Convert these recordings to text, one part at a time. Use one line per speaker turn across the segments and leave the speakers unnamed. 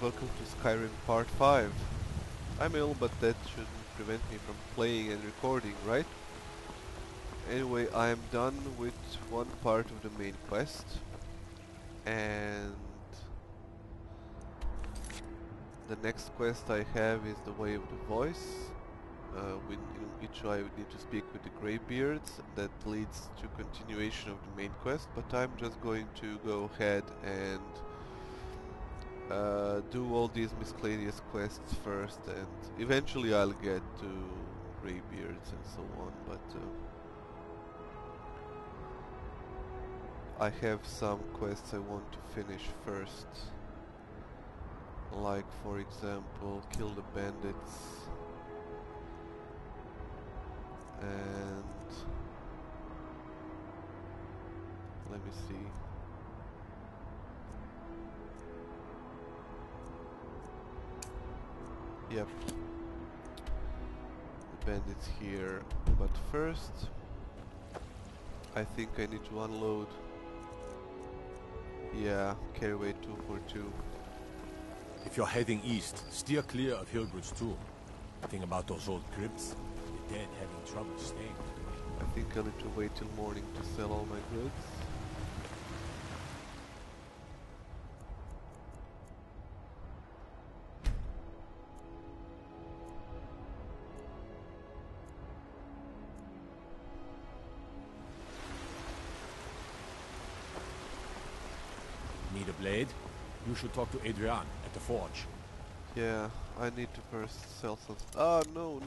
welcome to Skyrim Part 5. I'm ill, but that shouldn't prevent me from playing and recording, right? Anyway, I'm done with one part of the main quest, and the next quest I have is the Way of the Voice, in which I need to speak with the Greybeards. That leads to continuation of the main quest, but I'm just going to go ahead and do all these miscellaneous quests first, and eventually I'll get to Greybeards and so on, but I have some quests I want to finish first, like for example kill the bandits, and let me see. Yep, the bandits here, but first I think I need to unload, yeah, carry weight 242.
If you're heading east, steer clear of Hilgrid's tomb. Think about those old crypts, the dead having trouble staying.
I think I need to wait till morning to sell all my goods.
Need a blade? You should talk to Adrian at the forge.
Yeah, I need to first sell some. Ah, no.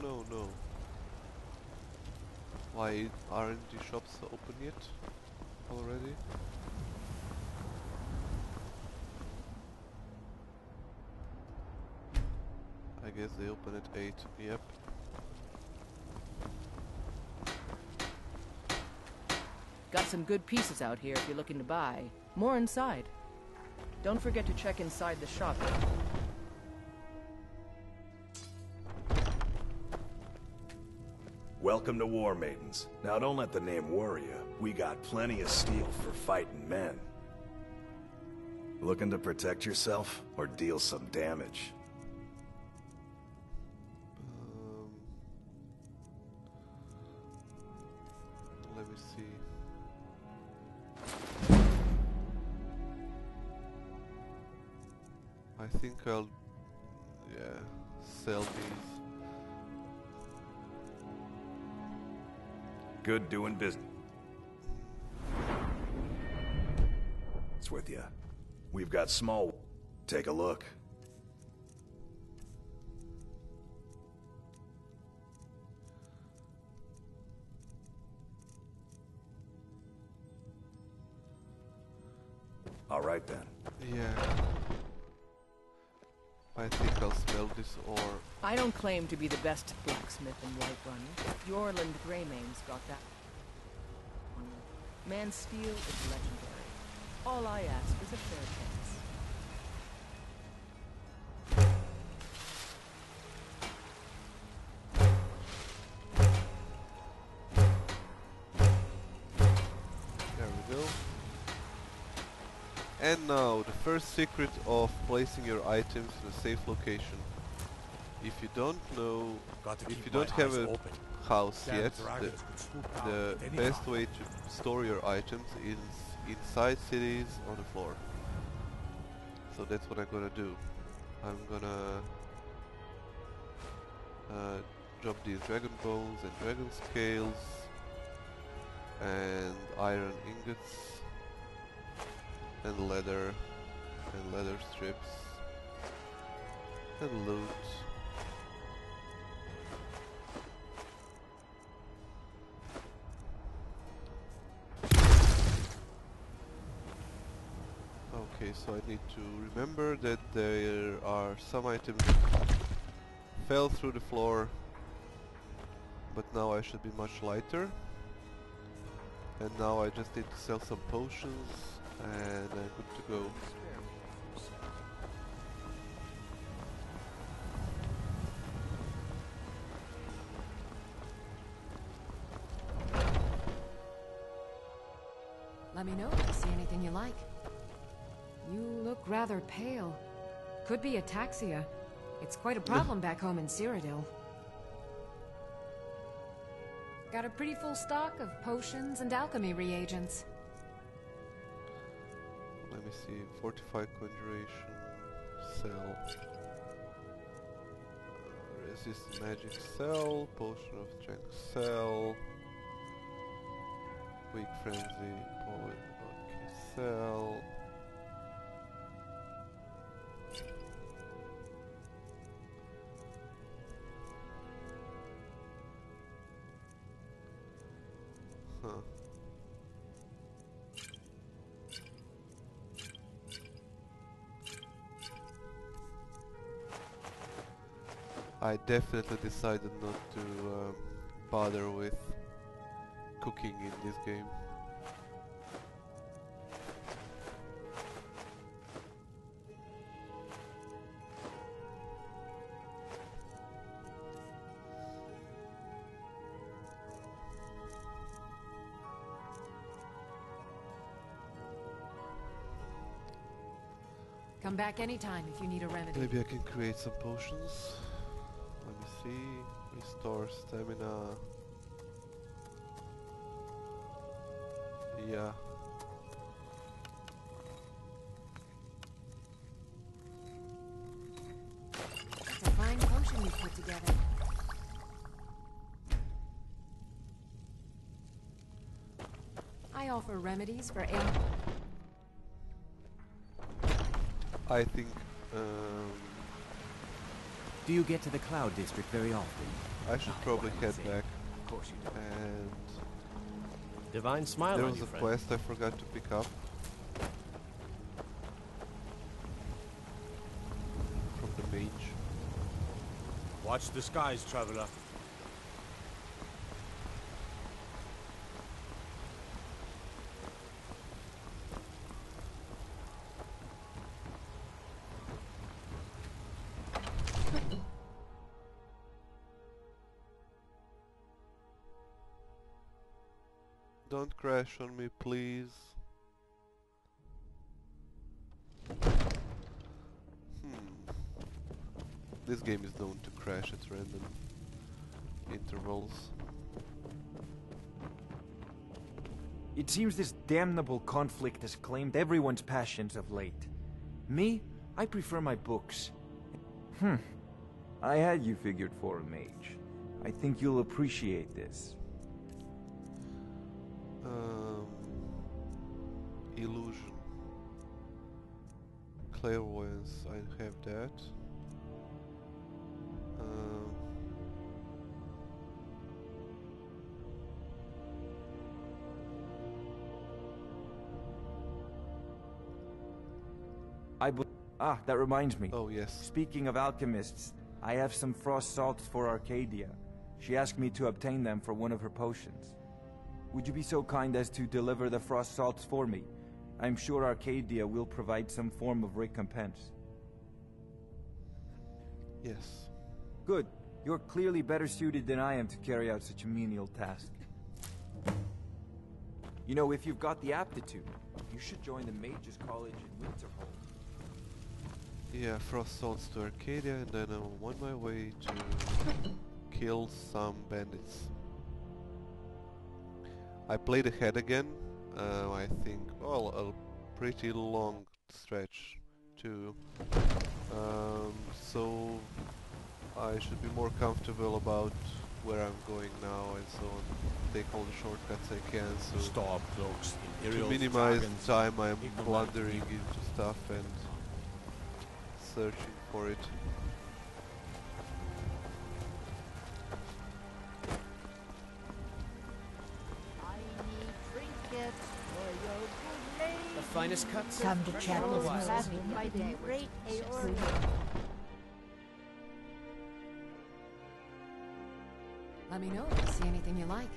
Why aren't the shops open yet? Already? I guess they open at 8. Yep.
Got some good pieces out here if you're looking to buy. More inside. Don't forget to check inside the shop.
Welcome to War Maidens. Now don't let the name worry you. We got plenty of steel for fighting men. Looking to protect yourself or deal some damage?
Let me see. I think I'll, sell these.
Good doing business. It's with you. We've got small. Take a look. All right then.
Yeah. I think I'll smell this ore.
I don't claim to be the best blacksmith in Whiterun. Yorland Greymane's got that. Man's steel is legendary. All I ask is a fair chance.
There we go. And now, the first secret of placing your items in a safe location. If you don't know, if you don't have a house yet, the best way to store your items is inside cities on the floor. So that's what I'm gonna do. I'm gonna drop these dragon bones and dragon scales and iron ingots and leather strips and loot. Okay, so I need to remember that there are some items that fell through the floor, but now I should be much lighter. And now I just need to sell some potions and I'm good to go.
Let me know if you see anything you like. You look rather pale. Could be ataxia. It's quite a problem back home in Cyrodiil. Got a pretty full stock of potions and alchemy reagents.
Let me see. Fortify conjuration cell. Resist magic cell. Potion of strength cell. Weak frenzy. Okay, cell. Huh. I definitely decided not to bother with cooking in this game.
Come back anytime if you need a remedy.
Maybe I can create some potions. Let me see. Restore stamina. Yeah.
It's a fine potion you put together. I offer remedies for ailments.
I think
Do you get to the Cloud District very often?
I should probably head back.
Of course you do.
And
Divine smile
there
on
was
you,
a
friend.
quest I forgot to pick up. From the mage.
Watch the skies, traveler.
Don't crash on me, please. This game is known to crash at random intervals.
It seems this damnable conflict has claimed everyone's passions of late. Me, I prefer my books. I had you figured for a mage. I think you'll appreciate this.
Illusion. Clairvoyance, I have that.
That reminds me.
Oh yes.
Speaking of alchemists, I have some frost salts for Arcadia. She asked me to obtain them for one of her potions. Would you be so kind as to deliver the frost salts for me? I'm sure Arcadia will provide some form of recompense.
Yes.
Good. You're clearly better suited than I am to carry out such a menial task. You know, if you've got the aptitude, you should join the Mages College in Winterhold.
Yeah, frost salts to Arcadia, and then I'm on my way to kill some bandits. I played ahead again. I think, well, a pretty long stretch too. So I should be more comfortable about where I'm going now and so on. Take all the shortcuts I can, so
Star cloaks,
to
imperials,
minimize
dragons,
the time I'm
ignorant
blundering
people.
into stuff and searching for it.
The finest cuts.
Come to check
from the
with
wild.
me. By the great Aeolian.
Let me know if you see anything you like.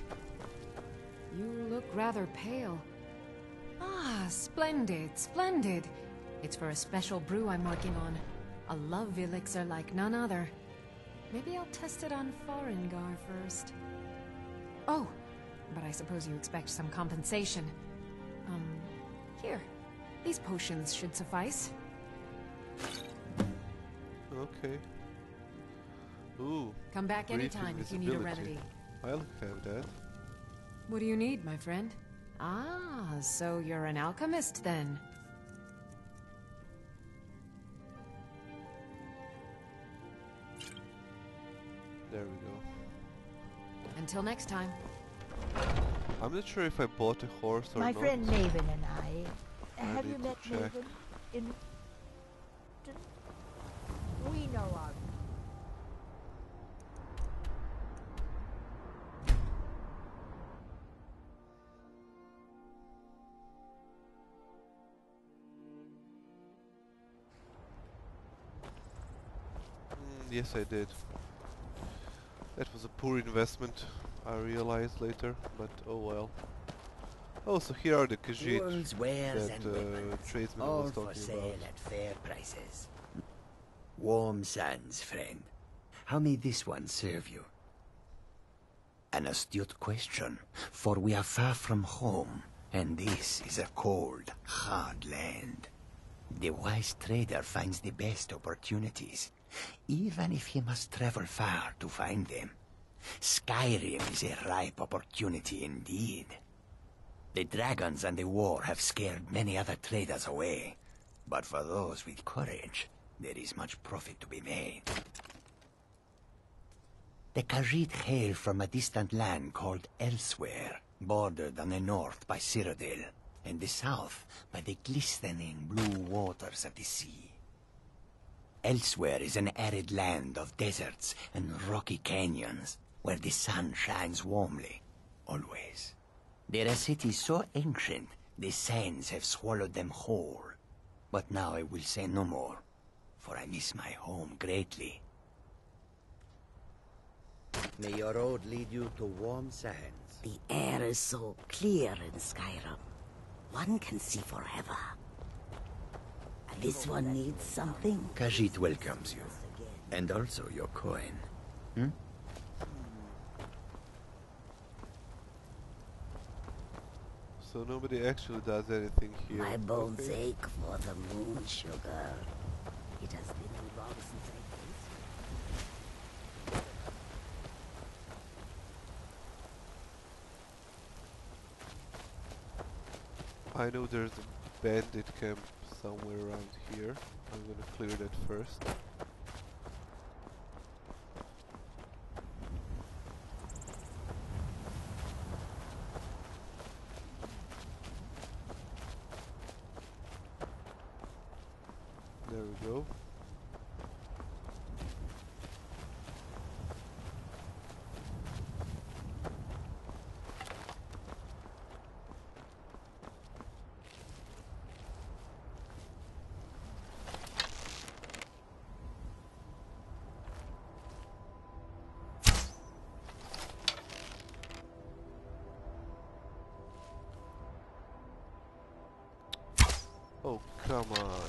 You look rather pale. Ah, splendid, splendid. It's for a special brew I'm working on. A love elixir like none other. Maybe I'll test it on Farengar first. Oh, but I suppose you expect some compensation. Here. These potions should suffice.
Okay. Ooh.
Come back
Brief
anytime if you need a
invisibility.
remedy.
I'll have that.
What do you need, my friend? Ah, so you're an alchemist then.
There we go.
Until next time.
I'm not sure if I bought a horse or
My
not.
friend Maven and I.
I
Have you
need
met
to check.
Maven? We know of.
Yes, I did. That was a poor investment, I realized later, but oh well. Oh, so here are the Khajiit
Tools, wares,
that
and weapons,
tradesman
all
was
for
talking
sale
about.
at fair prices. Warm sands, friend. How may this one serve you? An astute question, for we are far from home, and this is a cold, hard land. The wise trader finds the best opportunities, even if he must travel far to find them. Skyrim is a ripe opportunity indeed. The dragons and the war have scared many other traders away, but for those with courage, there is much profit to be made. The Khajiit hail from a distant land called Elsewhere, bordered on the north by Cyrodiil, and the south by the glistening blue waters of the sea. Elsewhere is an arid land of deserts and rocky canyons, where the sun shines warmly, always. There are cities so ancient, the sands have swallowed them whole. But now I will say no more, for I miss my home greatly. May your road lead you to warm sands.
The air is so clear in Skyrim. One can see forever. This one needs something.
Khajiit welcomes you, and also your coin.
So nobody actually does anything here.
My bones
Okay.
ache for the moon sugar. It has been too long since I tasted.
I know there's a bandit camp somewhere around here. I'm gonna clear that first. There we go. Oh, come on.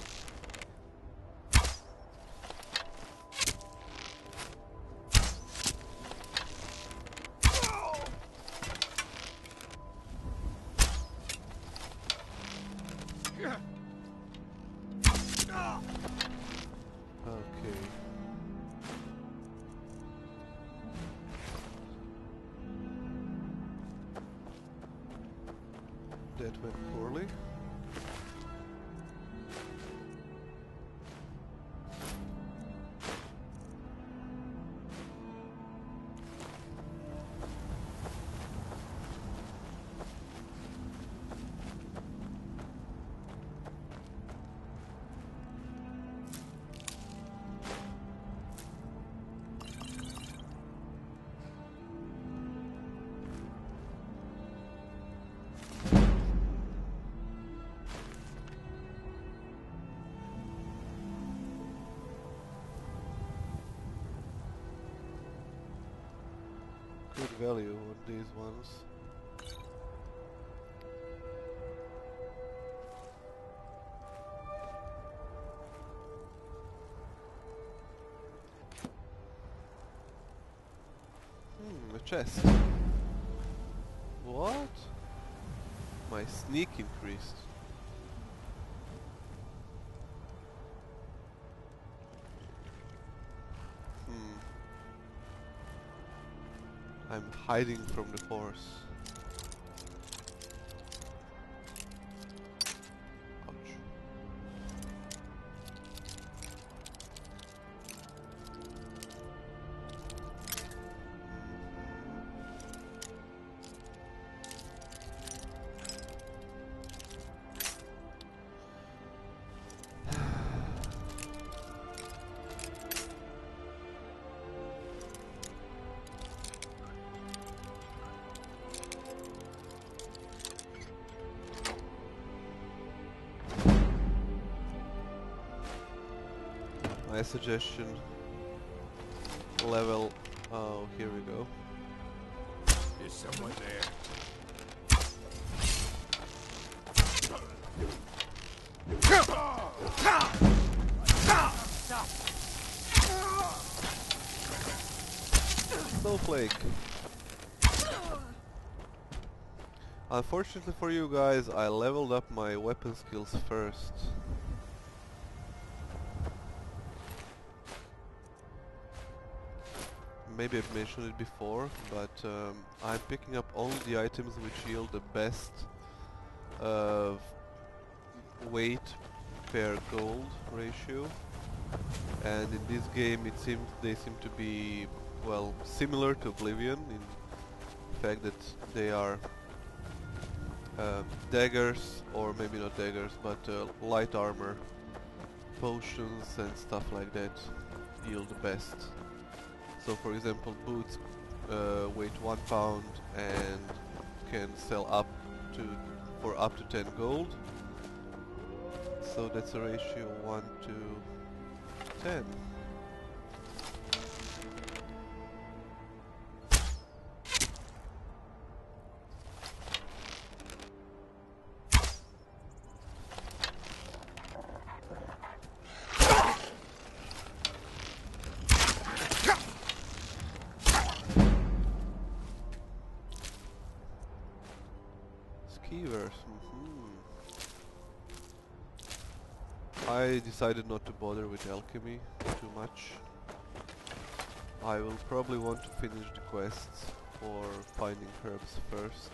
Okay. That went poorly. Good value on these ones. A chest. What? My sneak increased. I'm hiding from the force. Ouch. My suggestion, level, oh, here we go.
There's someone there.
Snowflake. Unfortunately for you guys, I leveled up my weapon skills first. Maybe I've mentioned it before, but I'm picking up only the items which yield the best weight per gold ratio, and in this game they seem to be, well, similar to Oblivion in the fact that they are daggers, or maybe not daggers, but light armor, potions and stuff like that yield the best. So for example, boots weight 1 pound and can sell for up to 10 gold. So that's a ratio 1 to 10. I decided not to bother with alchemy too much. I will probably want to finish the quests for finding herbs first.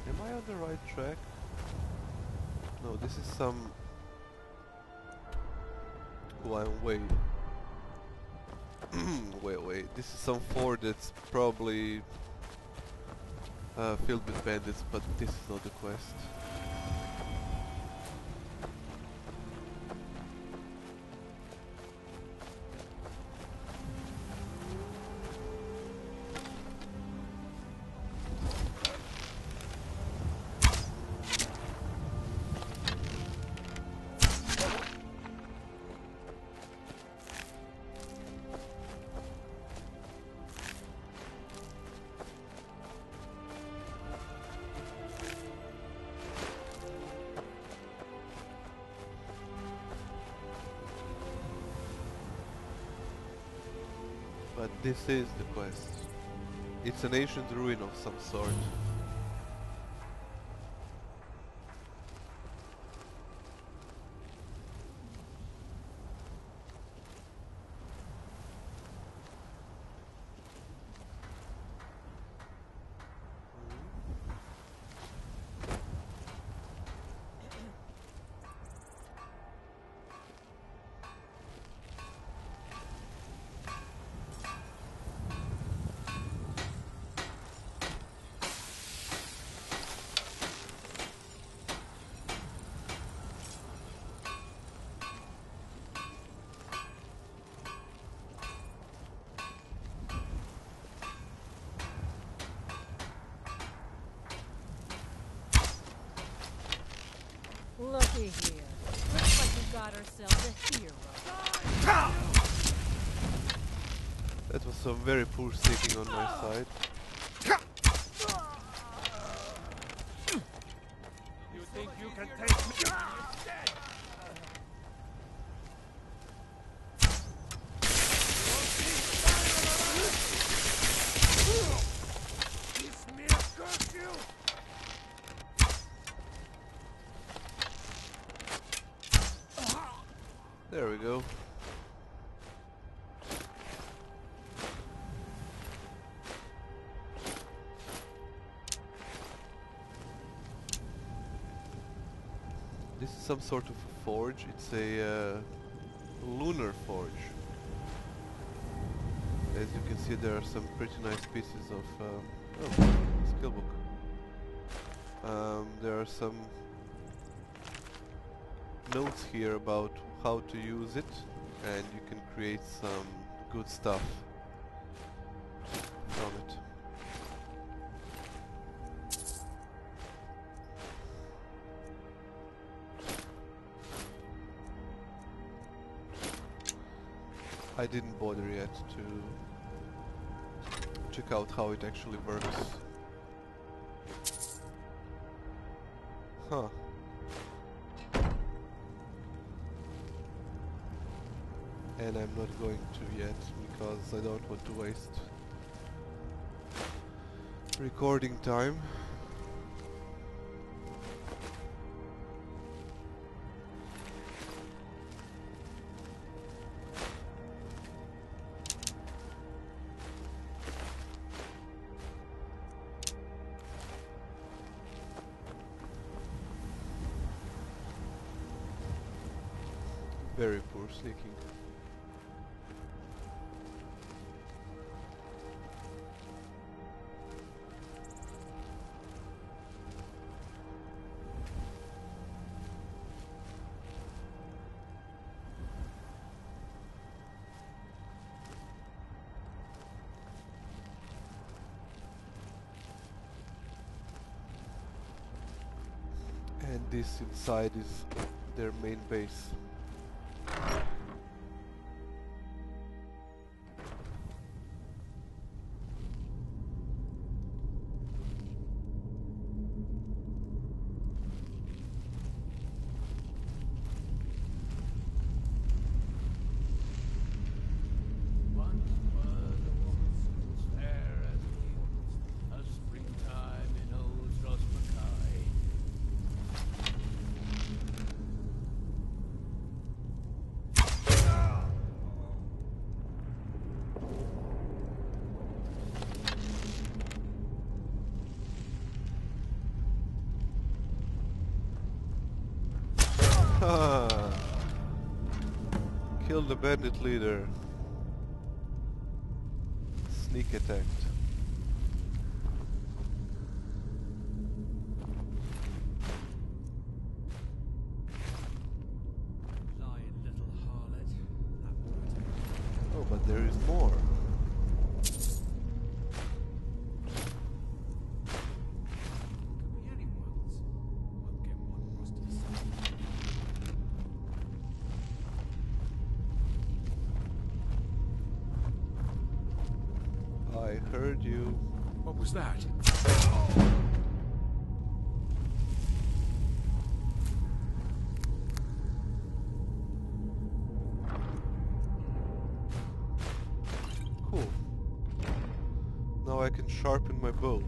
Am I on the right track? No, this is some... wait. wait. This is some fort that's probably filled with bandits, but this is not the quest. But this is the quest. It's an ancient ruin of some sort.
Looky here. Looks like we got ourselves a hero.
That was some very poor sticking on my side.
You think you can take me?
There we go. This is some sort of a forge. It's a lunar forge. As you can see, there are some pretty nice pieces of oh, skill book. There are some notes here about how to use it, and you can create some good stuff from it. I didn't bother yet to check out how it actually works. Huh. And I'm not going to yet because I don't want to waste recording time. Very poor sneaking. And this inside is their main base. Kill the bandit leader. Sneak attacked.
Lying little harlot.
Oh, but there is more. I heard you.
What was that?
Cool. Now I can sharpen my bow.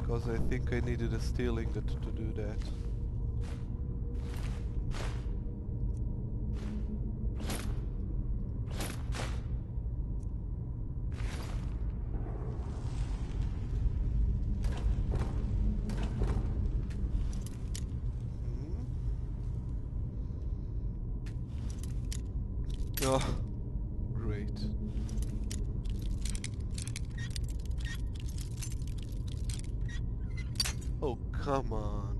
Because I think I needed a steel ingot to do that. Oh, great. Oh, come on.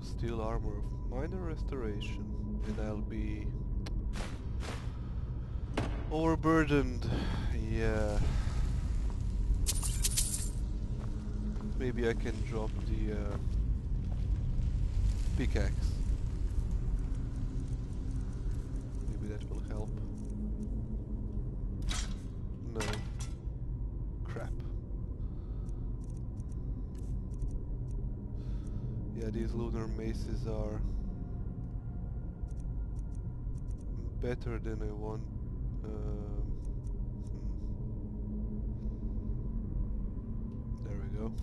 Steel armor of minor restoration, and I'll be overburdened. Yeah. Maybe I can drop the pickaxe. Maybe that will help. No. Crap. Yeah, these lunar maces are better than I want. There we go.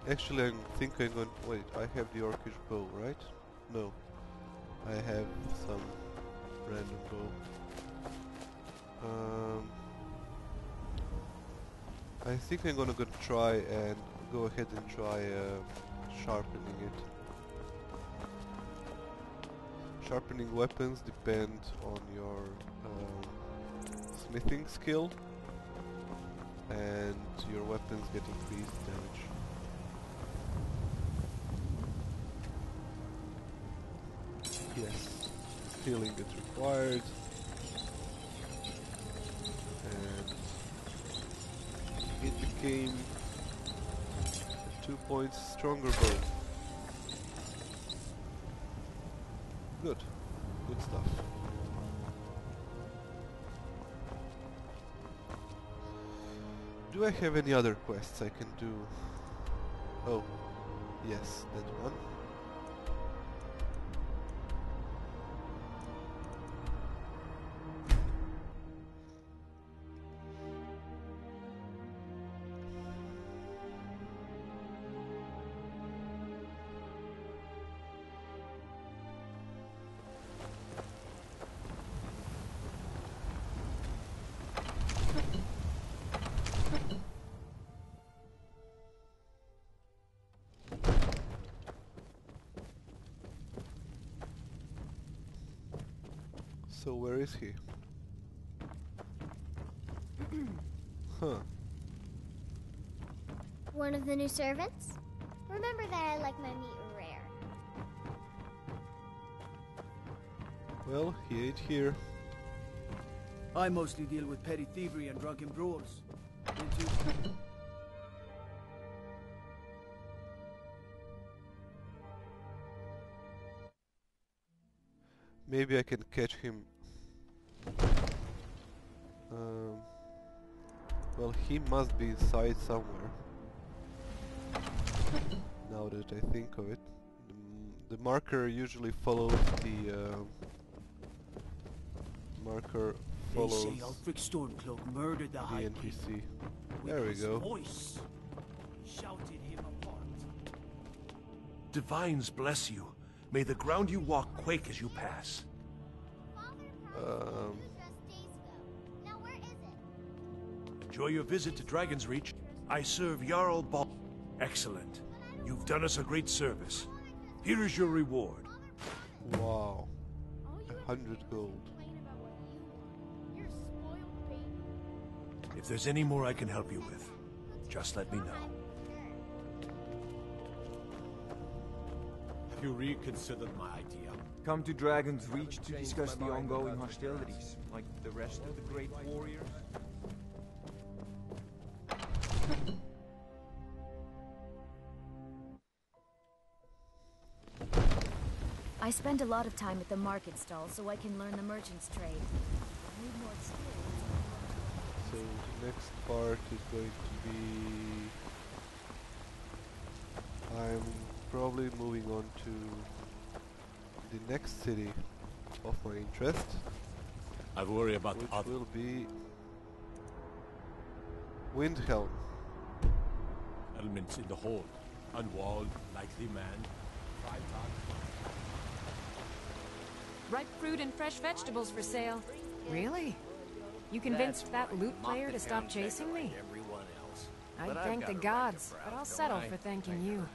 Actually, I think I'm going. Wait, I have the orcish bow, right? No, I have some random bow. I think I'm gonna try and go ahead and try sharpening it. Sharpening weapons depend on your smithing skill, and your weapons get increased damage. Yes, healing is required, and it became a 2 points stronger bow. Good, good stuff. Do I have any other quests I can do? Oh, yes, that one. So where is he? Huh.
One of the new servants? Remember that I like my meat rare.
Well, he ain't here.
I mostly deal with petty thievery and drunken brawls.
Maybe I can catch him. Well, he must be inside somewhere. Now that I think of it, the marker usually follows the marker follows
they say Ulfric Stormcloak murdered the High
NPC. There we go.
Voice shouted him apart.
Divines bless you. May the ground you walk quake as you pass.
Now where is it?
Enjoy your visit to Dragon's Reach. I serve Jarl Ball. Excellent. You've done us a great service. Here is your reward.
Wow. 100 gold.
If there's any more I can help you with, just let me know.
Have you reconsidered my idea?
Come to Dragon's Reach to discuss the ongoing hostilities, like the rest of the great warriors?
I spend a lot of time at the market stall so I can learn the merchant's trade. I need more experience.
So the next part is going to be... I'm probably moving on to the next city of my interest.
I worry about
which will be Windhelm.
Elements in the hold. Unwalled, lightly manned.
Ripe fruit and fresh vegetables for sale. Really? You convinced that loot player to stop chasing me? I'd thank the gods, but I'll settle for thanking you.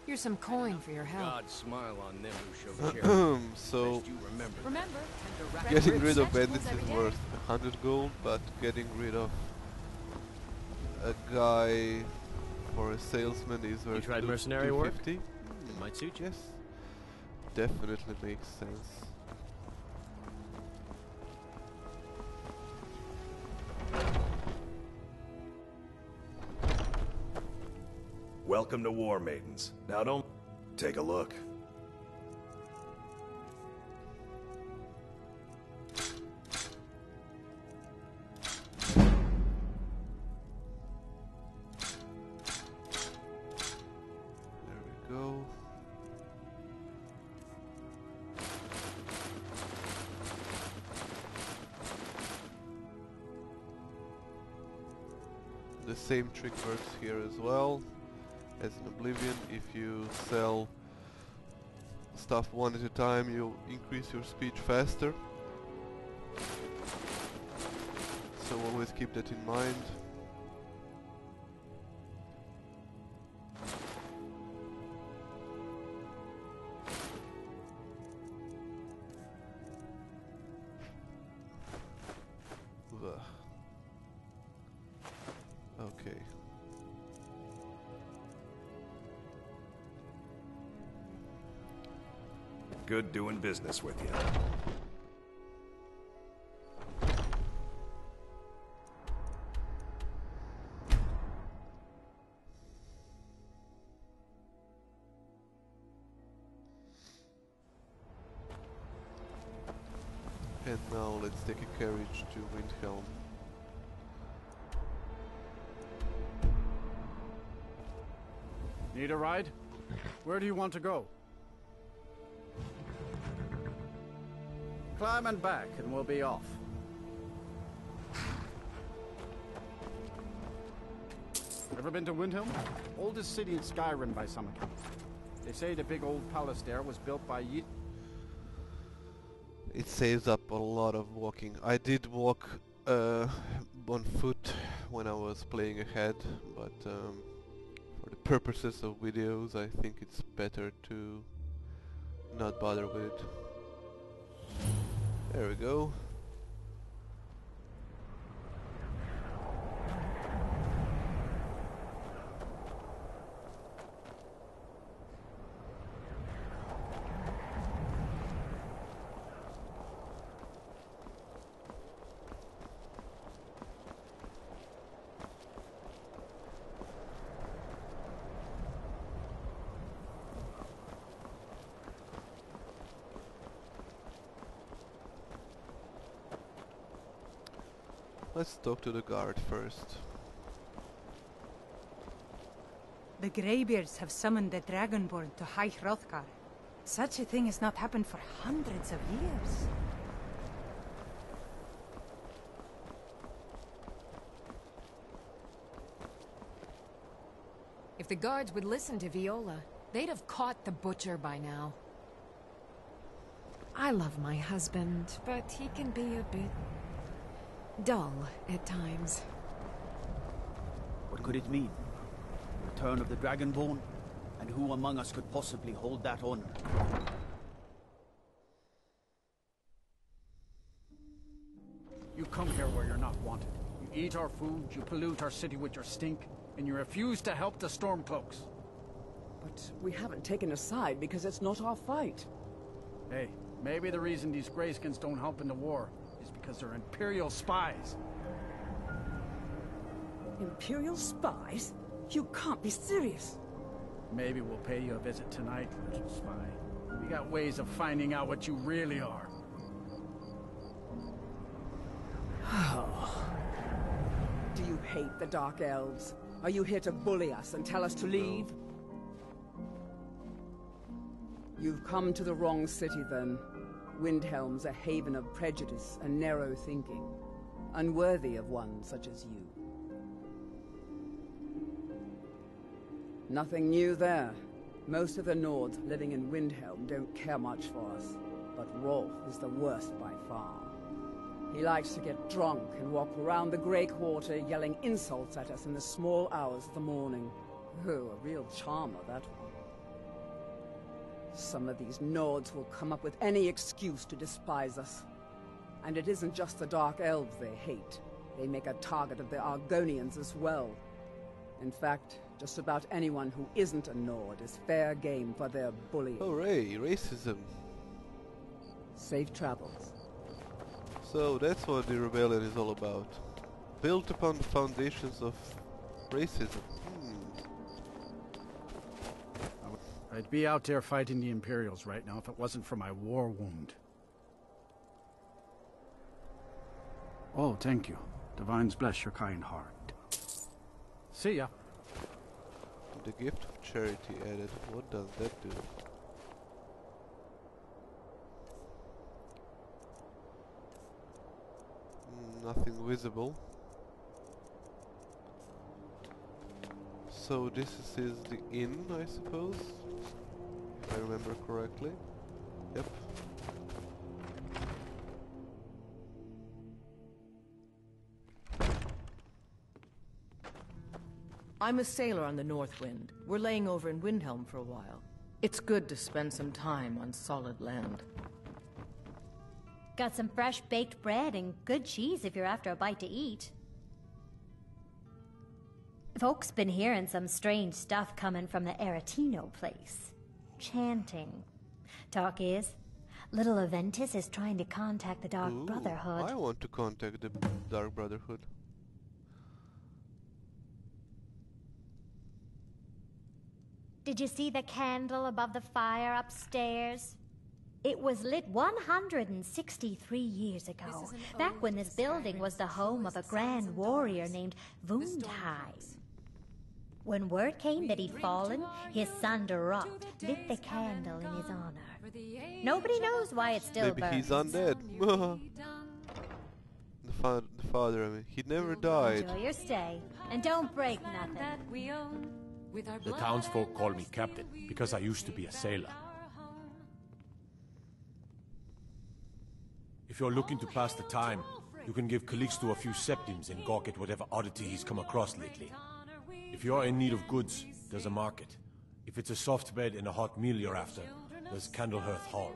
Here's some coin for your help.
God smile on them who show charity.
So,
Remember,
getting rid of bandits is worth 100 gold, but getting rid of a guy or a salesman is worth 250.
It might suit you.
Yes, definitely makes sense.
Welcome to War Maidens. Now don't take a look.
The same trick works here as well as in Oblivion. If you sell stuff one at a time, you'll increase your speed faster. So always keep that in mind. Ugh. Okay.
Good doing business with you.
And now let's take a carriage to Windhelm.
Need a ride? Where do you want to go? Climb and back, and we'll be off. Ever been to Windhelm? Oldest city in Skyrim by some accounts. They say the big old palace there was built by
It saves up a lot of walking. I did walk on foot when I was playing ahead, but for the purposes of videos I think it's better to not bother with it. There we go. Let's talk to the guard first.
The Greybeards have summoned the Dragonborn to High Hrothgar. Such a thing has not happened for hundreds of years.
If the guards would listen to Viola, they'd have caught the butcher by now. I love my husband, but he can be a bit dull at times.
What could it mean? Return of the Dragonborn? And who among us could possibly hold that honor?
You come here where you're not wanted. You eat our food, you pollute our city with your stink, and you refuse to help the Stormcloaks.
But we haven't taken a side because it's not our fight.
Hey, maybe the reason these Greyskins don't help in the war is because they're Imperial spies.
Imperial spies? You can't be serious.
Maybe we'll pay you a visit tonight, little spy. We got ways of finding out what you really are.
Do you hate the Dark Elves? Are you here to bully us and tell us to leave? You've come to the wrong city, then. Windhelm's a haven of prejudice and narrow thinking, unworthy of one such as you. Nothing new there. Most of the Nords living in Windhelm don't care much for us, but Rolf is the worst by far. He likes to get drunk and walk around the Grey Quarter yelling insults at us in the small hours of the morning. Oh, a real charmer, that one. Some of these Nords will come up with any excuse to despise us. And it isn't just the Dark Elves they hate. They make a target of the Argonians as well. In fact, just about anyone who isn't a Nord is fair game for their bullying.
Hooray, racism.
Safe travels.
So that's what the rebellion is all about. Built upon the foundations of racism.
I'd be out there fighting the Imperials right now if it wasn't for my war wound. Oh, thank you. Divines bless your kind heart. See ya.
The gift of charity added. What does that do? Nothing visible. So this is the inn, I suppose, if I remember correctly. Yep.
I'm a sailor on the North Wind. We're laying over in Windhelm for a while. It's good to spend some time on solid land.
Got some fresh baked bread and good cheese if you're after a bite to eat. Folks been hearing some strange stuff coming from the Aretino place. Chanting. Talk is, little Aventus is trying to contact the Dark Brotherhood.
I want to contact the Dark Brotherhood.
Did you see the candle above the fire upstairs? It was lit 163 years ago, back when this building was the home of a grand warrior named Wundheim. When word came that he'd fallen, his son Durok lit the candle in his honor. Nobody knows why it still burns.
Maybe he's undead. The father, I mean, he never died.
Enjoy your stay, and don't break nothing.
The townsfolk call me captain, because I used to be a sailor. If you're looking to pass the time, you can give Calixto a few septims and gawk at whatever oddity he's come across lately. If you're in need of goods, there's a market. If it's a soft bed and a hot meal you're after, there's Candlehearth Hall.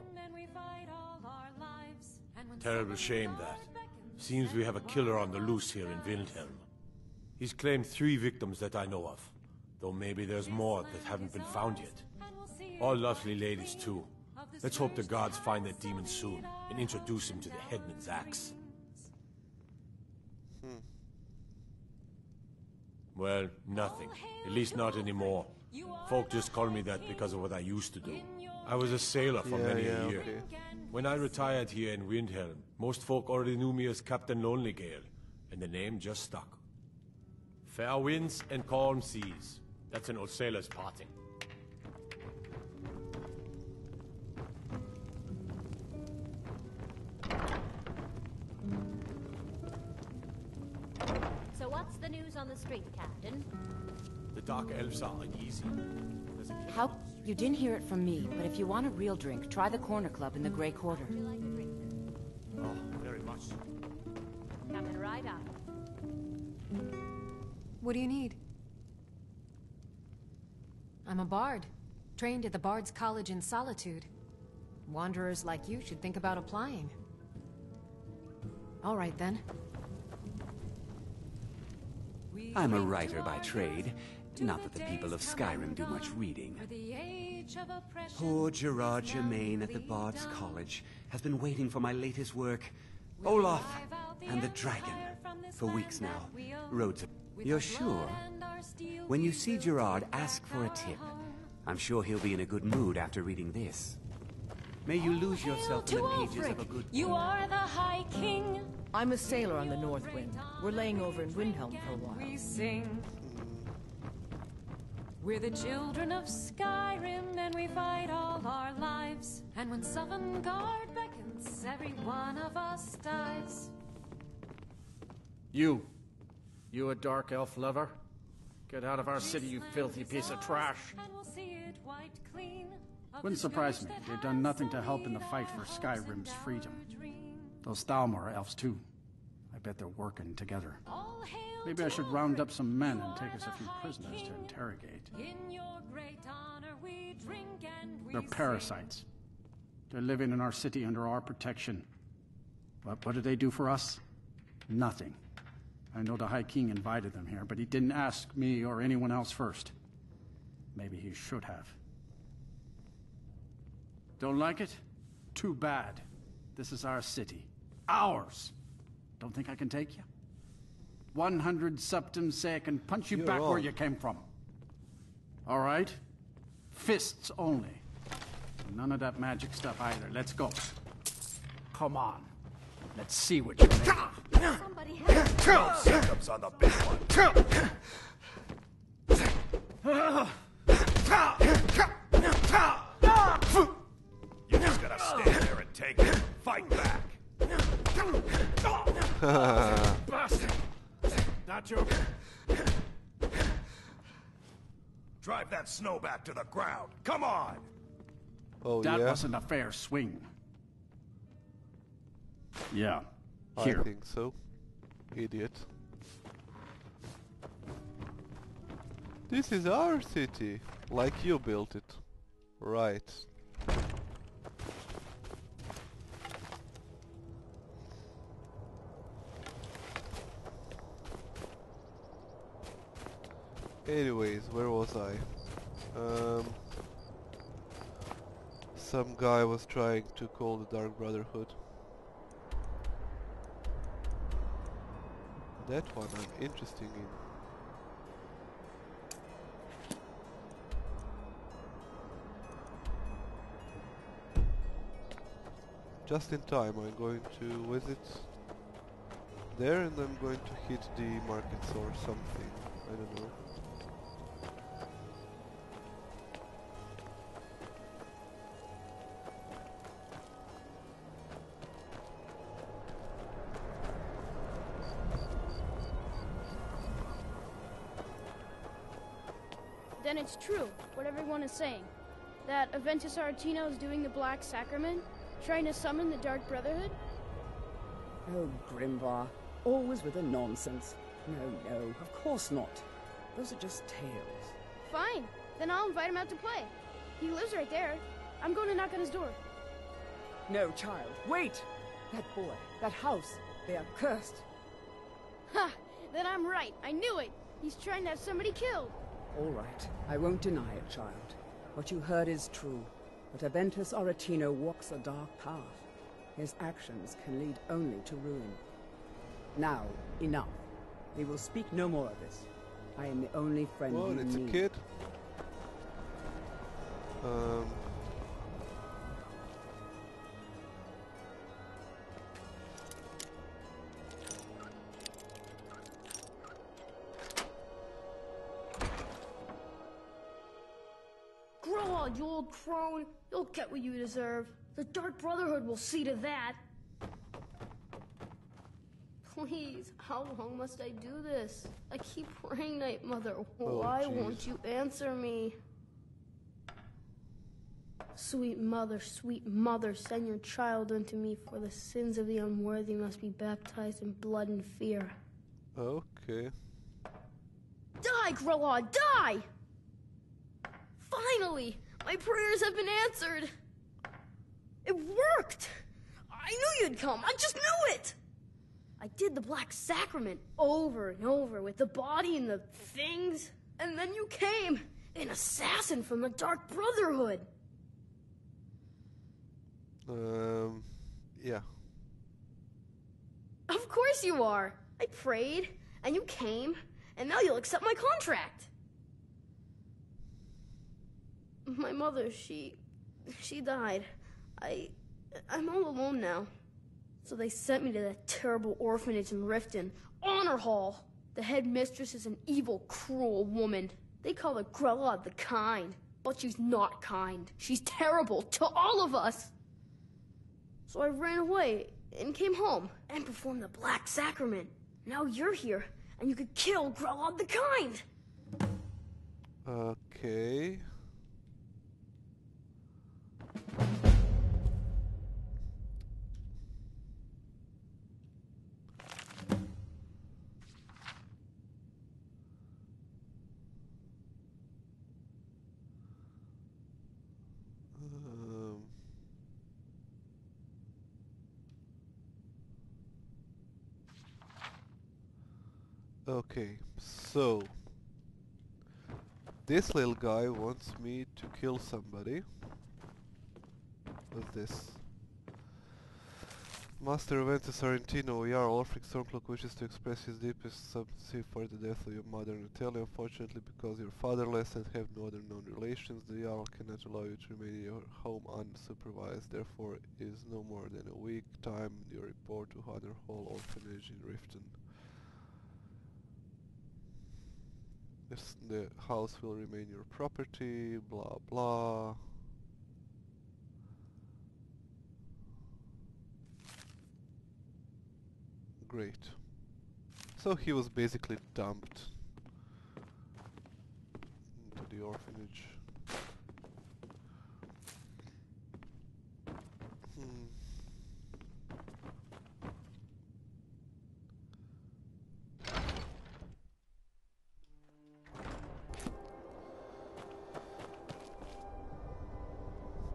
Terrible shame that. Seems we have a killer on the loose here in Windhelm. He's claimed 3 victims that I know of, though maybe there's more that haven't been found yet. All lovely ladies too. Let's hope the gods find that demon soon and introduce him to the headman's axe. Well, nothing. At least not anymore. Folk just call me that because of what I used to do. I was a sailor for many a year.
Okay.
When I retired here in Windhelm, most folk already knew me as Captain Lonelygale, and the name just stuck. Fair winds and calm seas. That's an old sailor's parting.
So what's the news on the street, Captain?
The dark elves are uneasy.
How? You didn't hear it from me, but if you want a real drink, try the Corner Club in the Grey Quarter.
Oh, very much.
Coming right up.
What do you need? I'm a bard, trained at the Bard's College in Solitude. Wanderers like you should think about applying. All right, then.
I'm a writer by trade. Not that the people of Skyrim do much reading. Poor Gerard Germain at the Bard's College has been waiting for my latest work, Olaf and the Dragon, for weeks now. Roads. You're sure? When you see Gerard, ask for a tip. I'm sure he'll be in a good mood after reading this. May you lose yourself in the pages of a good...
You are the High King.
I'm a sailor on the North Wind. We're laying over in Windhelm for a while.
We sing. We're the children of Skyrim, and we fight all our lives. And when Sovngarde beckons, every one of us dies.
You a dark elf lover? Get out of our city, you filthy piece of trash. Wouldn't surprise me. They've done nothing to help in the fight for Skyrim's freedom. Those Thalmor are elves too. I bet they're working together. Maybe I should round up some men and take us a few prisoners to interrogate. They're parasites. They're living in our city under our protection. But what do they do for us? Nothing. I know the High King invited them here, but he didn't ask me or anyone else first. Maybe he should have. Don't like it? Too bad. This is our city. Ours! Don't think I can take you? 100 septims say I can punch you
You're
back
wrong.
where you came from. All right? Fists only. None of that magic stuff either. Let's go. Come on. Let's see what you're made of.
Somebody help.
Setups on the big one. You just gotta stand there and take it. Fight back.
Bastard! Not joking.
Drive that snow back to the ground. Come on!
Oh,
that
yeah?
wasn't a fair swing. Yeah.
I think so. Idiot. This is our city. Like you built it. Right. Anyways, where was I? Some guy was trying to call the Dark Brotherhood. That one I'm interested in. Just in time, I'm going to visit there and I'm going to hit the markets or something. I don't know.
Then it's true, what everyone is saying. That Aventus Aretino is doing the Black Sacrament, trying to summon the Dark Brotherhood?
Oh, Grimvar, always with the nonsense. No, of course not. Those are just tales.
Fine, then I'll invite him out to play. He lives right there. I'm going to knock on his door.
No, child, wait! That boy, that house, they are cursed.
Ha! Then I'm right, I knew it! He's trying to have somebody killed.
All right, I won't deny it, child. What you heard is true. But Aventus Aretino walks a dark path. His actions can lead only to ruin. Now, enough. We will speak no more of this. I am the only friend you need.
It's a kid?
Grow on, you old crone. You'll get what you deserve. The Dark Brotherhood will see to that. Please, how long must I do this? I keep praying, Night Mother. Why won't you answer me? Sweet mother, send your child unto me, for the sins of the unworthy must be baptized in blood and fear.
Okay.
Die, Grelod, die! Finally! My prayers have been answered! It worked! I knew you'd come! I just knew it! I did the Black Sacrament over and over with the body and the things, and then you came! An assassin from the Dark Brotherhood!
Yeah.
Of course you are! I prayed, and you came, and now you'll accept my contract! My mother, she died. I'm all alone now. So they sent me to that terrible orphanage in Riften, Honor Hall. The headmistress is an evil, cruel woman. They call her Grelod the Kind, but she's not kind. She's terrible to all of us. So I ran away and came home and performed the Black Sacrament. Now you're here, and you could kill Grelod the Kind.
Okay. Okay, so this little guy wants me to kill somebody. What's this? Master Aventus Aretino, Jarl Ulfric Stormcloak wishes to express his deepest sympathy for the death of your mother Natalia. Unfortunately, because you're fatherless and have no other known relations, the Jarl cannot allow you to remain in your home unsupervised. Therefore, it is no more than a week time your report to Honor Hall Orphanage in Riften. The house will remain your property, blah blah. Great. So he was basically dumped into the the orphanage.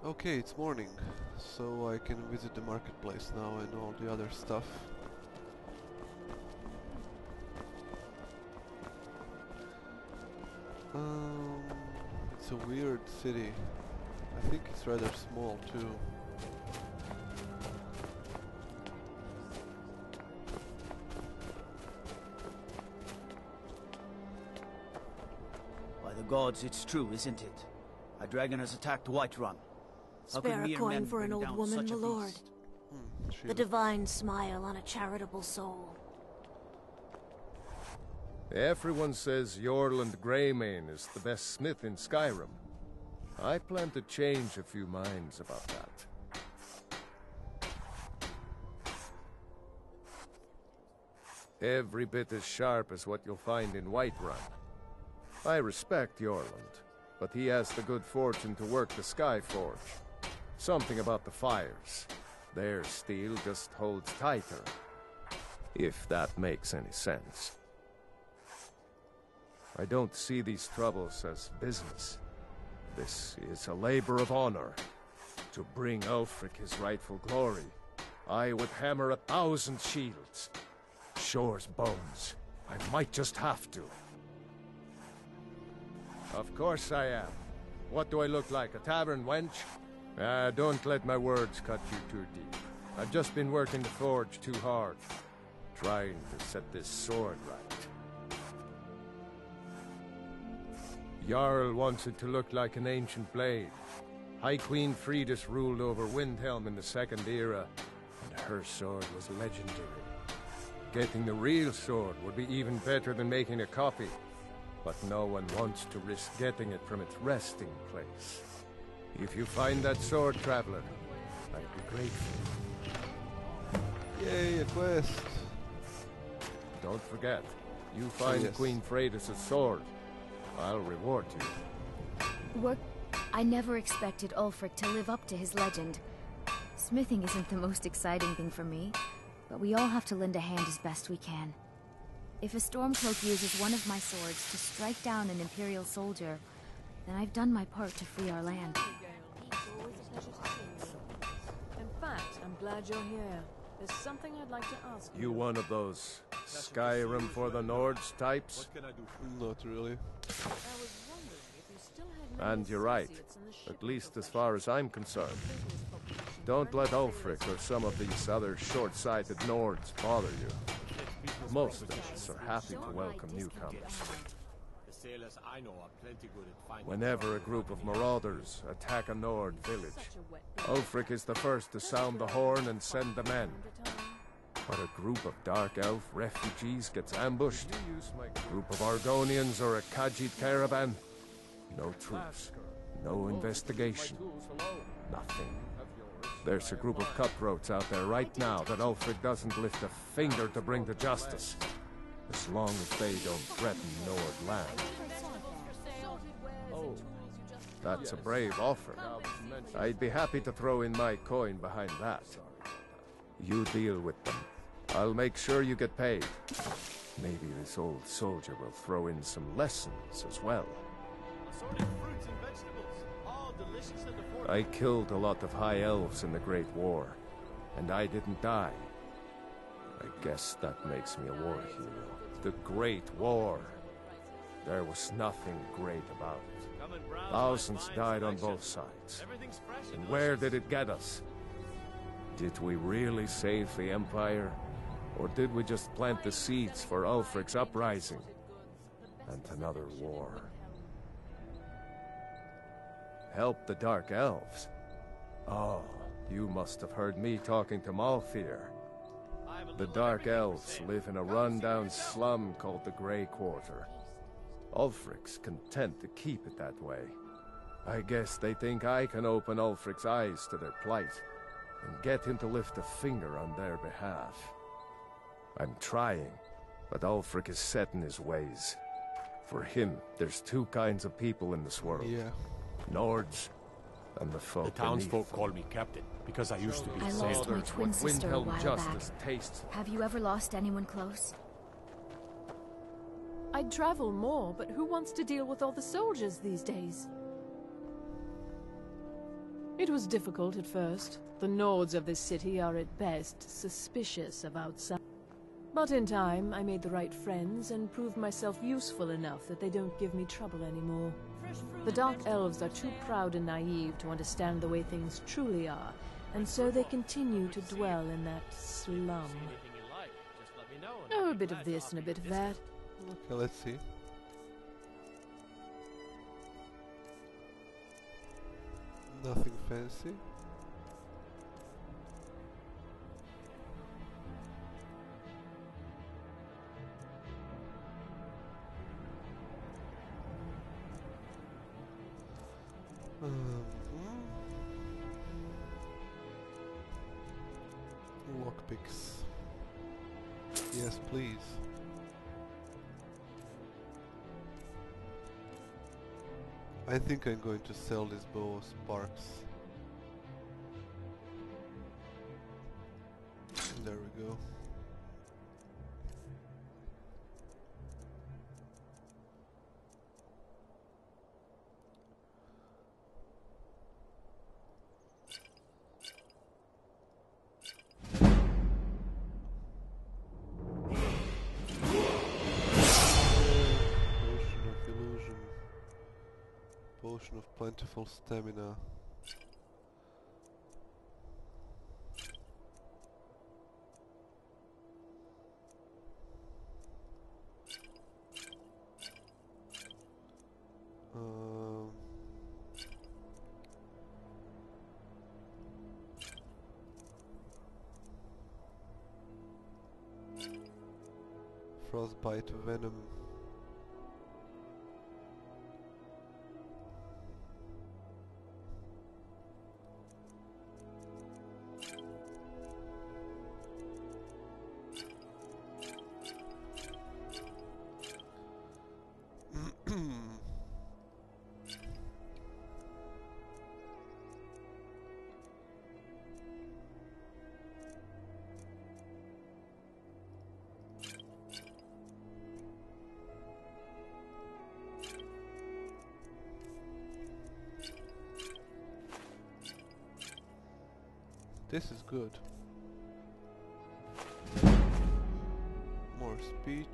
Okay, it's morning, so I can visit the marketplace now and all the other stuff. It's a weird city. I think it's rather small too.
By the gods, it's true, isn't it? A dragon has attacked Whiterun. How could
Spare a
mere
coin
men
for an
bring
old
down
woman,
such a
my lord.
beast?
The divine smile on a charitable soul.
Everyone says Yorland Greymane is the best smith in Skyrim. I plan to change a few minds about that. Every bit as sharp as what you'll find in Whiterun. I respect Yorland, but he has the good fortune to work the Skyforge. Something about the fires. Their steel just holds tighter. If that makes any sense. I don't see these troubles as business. This is a labor of honor. To bring Ulfric his rightful glory, I would hammer 1,000 shields. Shore's bones. I might just have to. Of course I am. What do I look like, a tavern wench? Don't let my words cut you too deep. I've just been working the forge too hard. Trying to set this sword right. Jarl wants it to look like an ancient blade. High Queen Fridis ruled over Windhelm in the Second Era, and her sword was legendary. Getting the real sword would be even better than making a copy, but no one wants to risk getting it from its resting place. If you find that sword, traveler, I'd be grateful.
Yay, a quest!
Don't forget, you find Queen Fridis' sword, I'll reward you.
I never expected Ulfric to live up to his legend. Smithing isn't the most exciting thing for me, but we all have to lend a hand as best we can. If a Stormcloak uses one of my swords to strike down an Imperial soldier, then I've done my part to free our land.
In fact, I'm glad you're here. There's something I'd like to ask you.
You one of those Skyrim for the Nords types?
Not really.
And you're right, at least as far as I'm concerned. Don't let Ulfric or some of these other short-sighted Nords bother you. Most of us are happy to welcome newcomers. Whenever a group of marauders attack a Nord village, Ulfric is the first to sound the horn and send the men. But a group of Dark Elf refugees gets ambushed, a group of Argonians or a Khajiit caravan, no truce, no investigation, nothing. There's a group of cutthroats out there right now that Ulfric doesn't lift a finger to bring to justice, as long as they don't threaten Nord land. Oh, that's a brave offer. I'd be happy to throw in my coin behind that. You deal with them. I'll make sure you get paid. Maybe this old soldier will throw in some lessons as well. I killed a lot of High Elves in the Great War, and I didn't die. I guess that makes me a war hero. The Great War. There was nothing great about it. Thousands died on both sides. And where did it get us? Did we really save the Empire? Or did we just plant the seeds for Ulfric's uprising? And another war. Help the Dark Elves? Oh, you must have heard me talking to Malfir. The Dark Elves live in a run-down slum called the Grey Quarter. Ulfric's content to keep it that way. I guess they think I can open Ulfric's eyes to their plight, and get him to lift a finger on their behalf. I'm trying, but Ulfric is set in his ways. For him, there's two kinds of people in this world.
Yeah.
Nords and the folk.
The townsfolk call me captain because I used to be
I
sailor.
lost my twin sister a while
justice
back.
tastes.
Have you ever lost anyone close?
I'd travel more, but who wants to deal with all the soldiers these days? It was difficult at first. The Nords of this city are at best suspicious of outsiders. But in time, I made the right friends and proved myself useful enough that they don't give me trouble anymore. The Dark Elves are too proud and naive to understand the way things truly are, and so they continue to dwell in that slum. Oh, a bit of this and a bit of that.
Okay, let's see. Nothing fancy. Lockpicks. Yes, please. I think I'm going to sell this bow of sparks. There we go. Potion of plentiful stamina. Frostbite venom. This is good. More speech.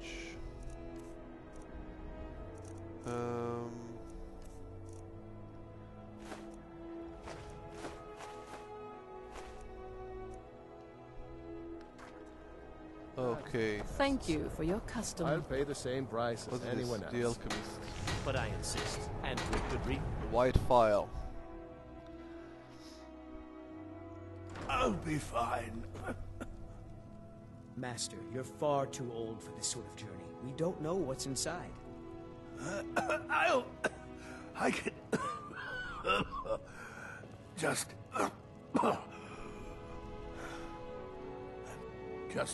Okay.
Thank you for your custom.
I'll pay the same price as anyone else.
The Alchemist.
But I insist. And with good reason.
White file.
I'll be fine.
Master, you're far too old for this sort of journey. We don't know what's inside.
I can... just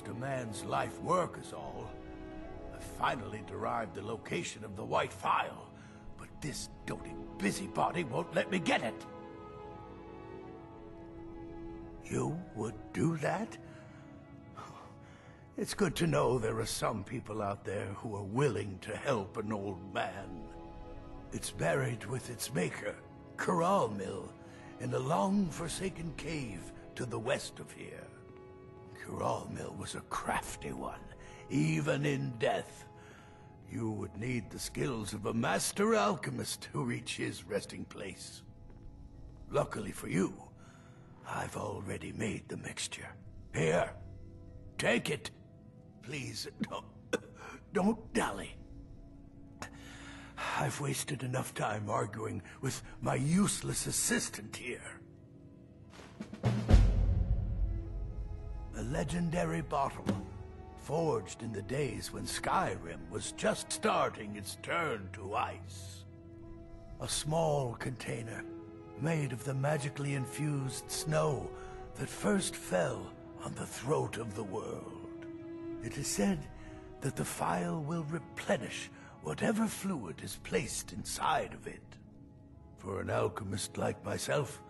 a man's life work is all. I finally derived the location of the White Phial, but this doting busybody won't let me get it. You would do that? It's good to know there are some people out there who are willing to help an old man. It's buried with its maker, Corral Mill, in a long-forsaken cave to the west of here. Corral Mill was a crafty one, even in death. You would need the skills of a master alchemist to reach his resting place. Luckily for you, I've already made the mixture. Here, take it. Please, don't dally. I've wasted enough time arguing with my useless assistant here. A legendary bottle, forged in the days when Skyrim was just starting its turn to ice. A small container, made of the magically infused snow that first fell on the throat of the world. It is said that the phial will replenish whatever fluid is placed inside of it. For an alchemist like myself,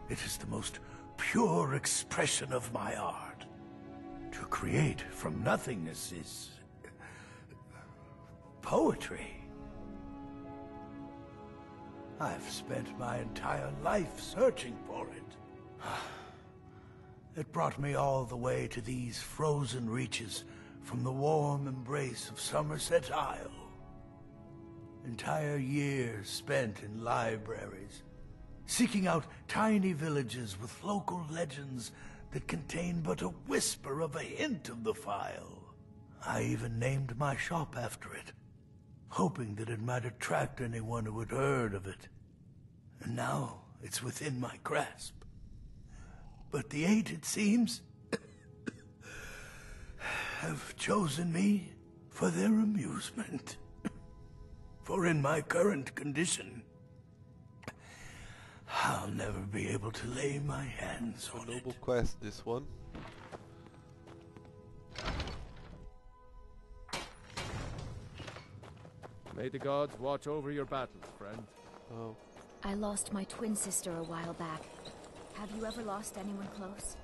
it is the most pure expression of my art. To create from nothingness is poetry. I've spent my entire life searching for it. It brought me all the way to these frozen reaches from the warm embrace of Somerset Isle. Entire years spent in libraries, seeking out tiny villages with local legends that contain but a whisper of a hint of the file. I even named my shop after it, hoping that it might attract anyone who had heard of it. And now it's within my grasp. But the Eight, it seems, have chosen me for their amusement. For in my current condition, I'll never be able to lay my hands on it.
Noble quest, this one.
May the gods watch over your battles, friend.
Oh.
I lost my twin sister a while back. Have you ever lost anyone close?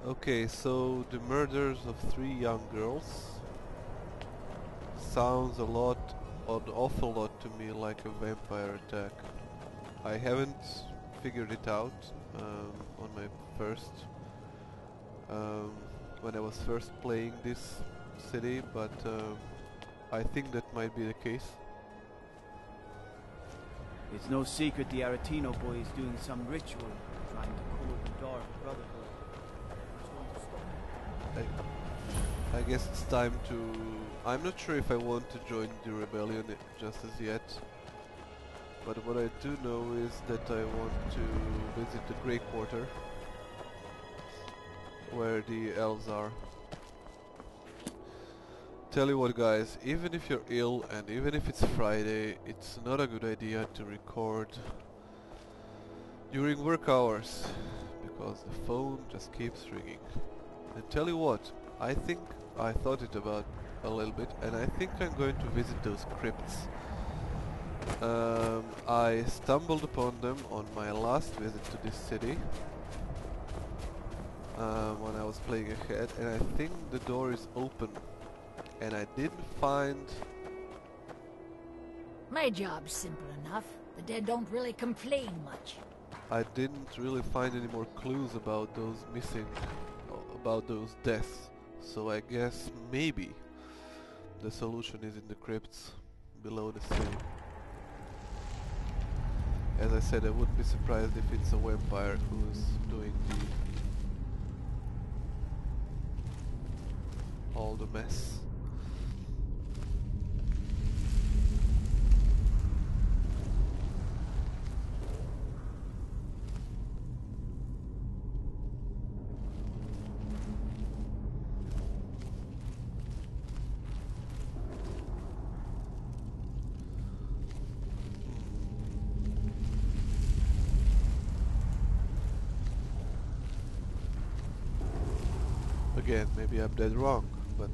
Okay, so the murders of 3 young girls sounds an awful lot to me like a vampire attack. I haven't figured it out on my first when I was first playing this city, but I think that might be the case.
It's no secret the Aretino boy is doing some ritual, trying to cool the Dark Brotherhood.
I guess it's time to... I'm not sure if I want to join the rebellion just as yet, but what I do know is that I want to visit the Grey Quarter, where the elves are. Tell you what guys, even if you're ill and even if it's Friday, it's not a good idea to record during work hours, because the phone just keeps ringing. And tell you what, I think I thought it about a little bit, and I think I'm going to visit those crypts. I stumbled upon them on my last visit to this city, when I was playing ahead, and I think the door is open. And I didn't find...
My job's simple enough. The dead don't really complain much.
I didn't really find any more clues about those missing, about those deaths. So I guess maybe the solution is in the crypts below the city. As I said, I wouldn't be surprised if it's a vampire who's doing all the mess. Again, maybe I'm dead wrong, but...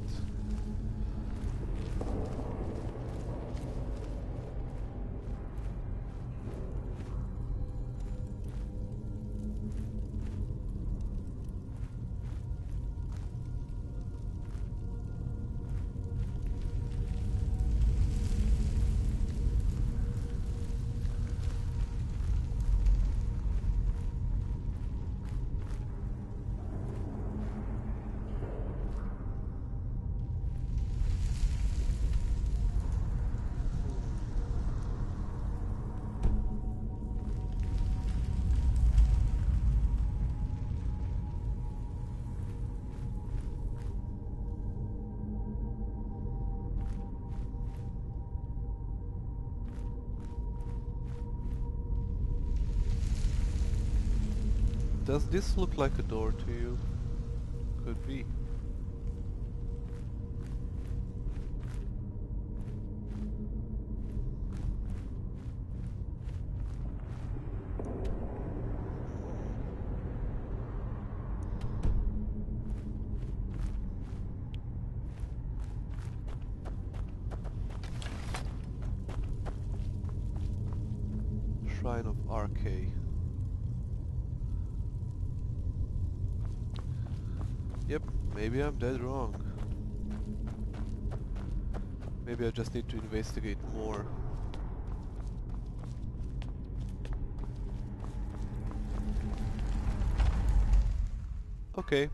Does this look like a door to you? Could be. Shrine of Arcade. Yep, maybe I'm dead wrong. Maybe I just need to investigate more. Okay.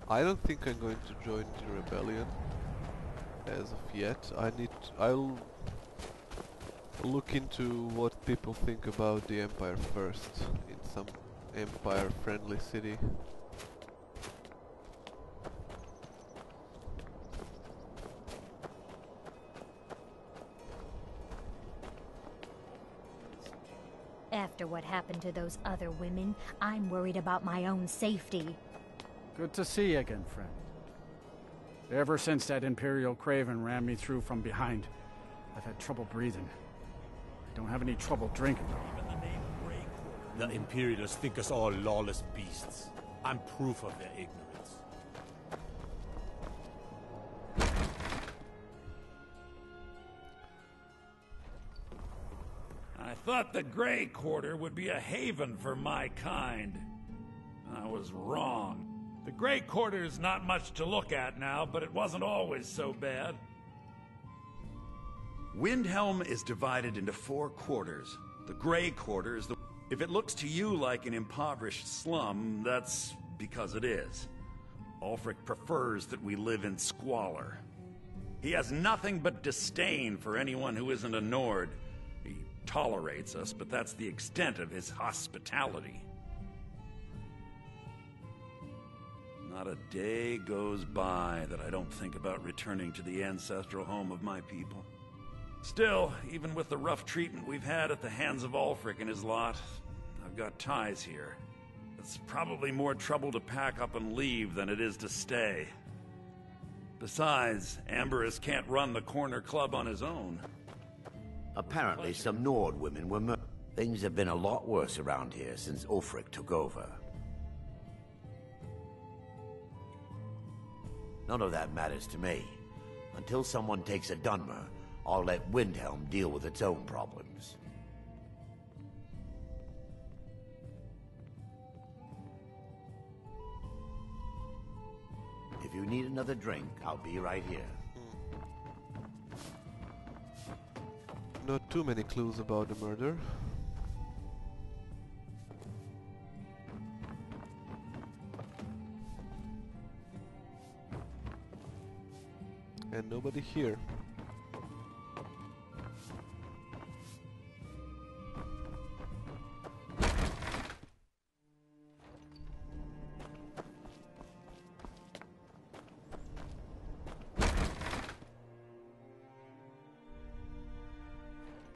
I don't think I'm going to join the rebellion as of yet. I'll look into what people think about the Empire first in some Empire-friendly city.
After what happened to those other women, I'm worried about my own safety.
Good to see you again, friend. Ever since that Imperial Craven ran me through from behind, I've had trouble breathing. I don't have any trouble drinking, though.
The Imperialists think us all lawless beasts. I'm proof of their ignorance.
I thought the Grey Quarter would be a haven for my kind. I was wrong. The Grey Quarter is not much to look at now, but it wasn't always so bad.
Windhelm is divided into 4 quarters. The Grey Quarter is the... If it looks to you like an impoverished slum, that's because it is. Ulfric prefers that we live in squalor. He has nothing but disdain for anyone who isn't a Nord. He tolerates us, but that's the extent of his hospitality. Not a day goes by that I don't think about returning to the ancestral home of my people. Still, even with the rough treatment we've had at the hands of Ulfric and his lot, I've got ties here. It's probably more trouble to pack up and leave than it is to stay. Besides, Amberus can't run the corner club on his own.
Apparently some Nord women were murdered. Things have been a lot worse around here since Ulfric took over. None of that matters to me. Until someone takes a Dunmer, I'll let Windhelm deal with its own problems. If you need another drink, I'll be right here.
Not too many clues about the murder. And nobody here.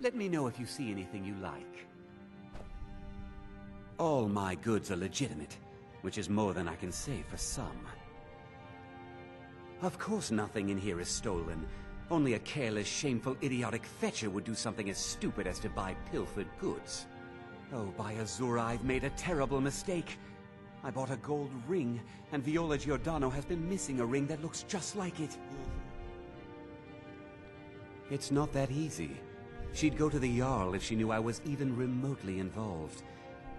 Let me know if you see anything you like. All my goods are legitimate, which is more than I can say for some. Of course nothing in here is stolen. Only a careless, shameful, idiotic fetcher would do something as stupid as to buy pilfered goods. Oh, by Azura, I've made a terrible mistake. I bought a gold ring, and Viola Giordano has been missing a ring that looks just like it. It's not that easy. She'd go to the Jarl if she knew I was even remotely involved.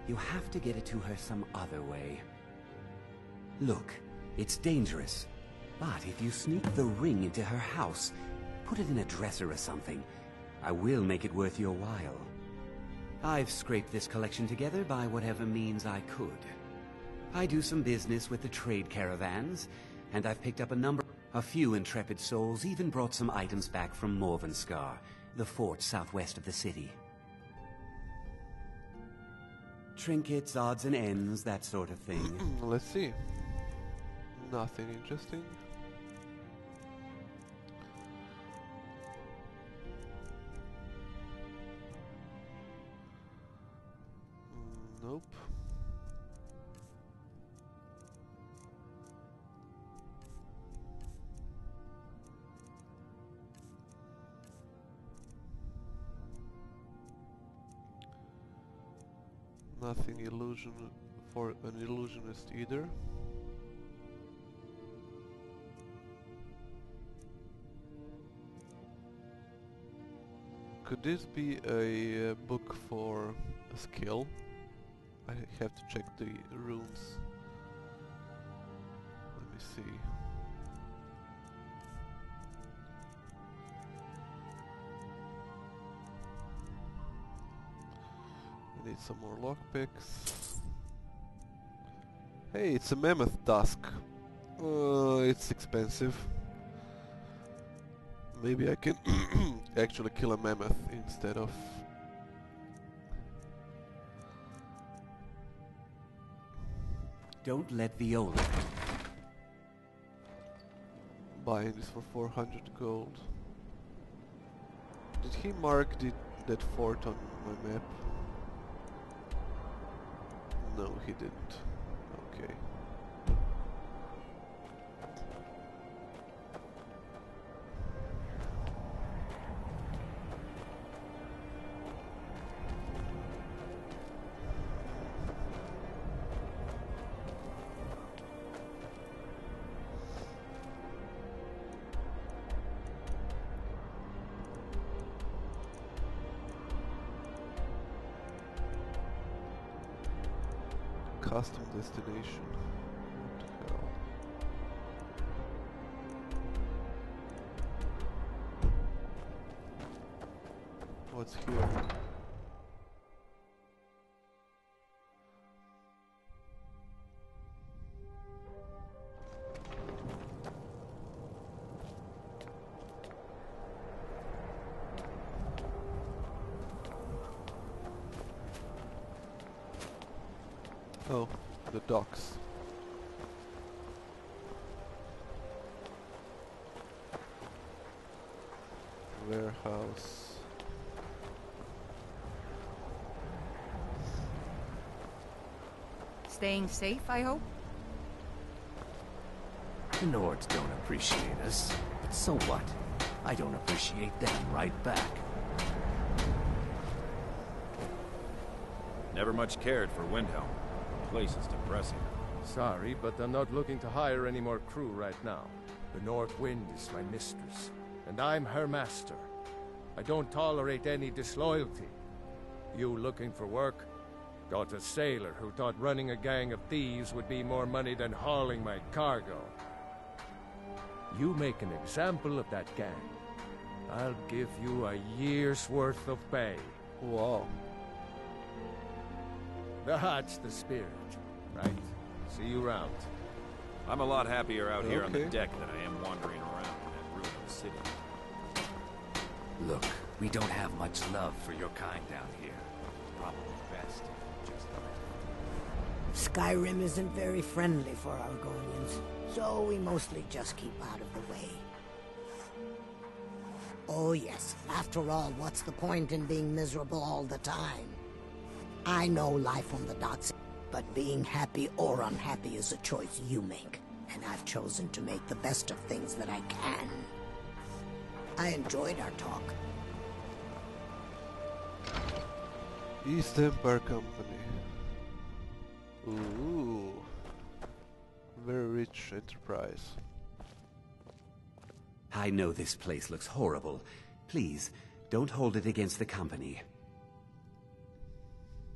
You have to get it to her some other way. Look, it's dangerous. But if you sneak the ring into her house, put it in a dresser or something, I will make it worth your while. I've scraped this collection together by whatever means I could. I do some business with the trade caravans, and I've picked up a few intrepid souls even brought some items back from Morvenskar, the fort southwest of the city. Trinkets, odds and ends, that sort of thing.
Let's see. Nothing interesting. Nope. Nothing for an illusionist either. Could this be a book for a skill? I have to check the runes. Let me see. I need some more lockpicks. Hey, it's a mammoth tusk. It's expensive. Maybe I can actually kill a mammoth instead of...
Don't let Viola...
Buying this for 400 gold. Did he mark that fort on my map? No, he didn't. Okay. Custom destination. What the hell? What's here? Oh, the docks. Warehouse.
Staying safe, I hope?
The Nords don't appreciate us, but so what? I don't appreciate them right back.
Never much cared for Windhelm. The place is depressing.
Sorry, but I'm not looking to hire any more crew right now. The North Wind is my mistress, and I'm her master. I don't tolerate any disloyalty. You looking for work? Got a sailor who thought running a gang of thieves would be more money than hauling my cargo. You make an example of that gang. I'll give you a year's worth of pay.
Wow.
That's the spirit, right? See you round.
I'm a lot happier out here on the
Okay.
deck than I am wandering around in that ruin of a city.
Look, we don't have much love for your kind down here. Probably best just
Skyrim isn't very friendly for Argonians, so we mostly just keep out of the way. Oh yes, after all, what's the point in being miserable all the time? I know life on the docks, but being happy or unhappy is a choice you make, and I've chosen to make the best of things that I can. I enjoyed our talk.
East Empire Company. Ooh. Very rich enterprise.
I know this place looks horrible. Please, don't hold it against the company.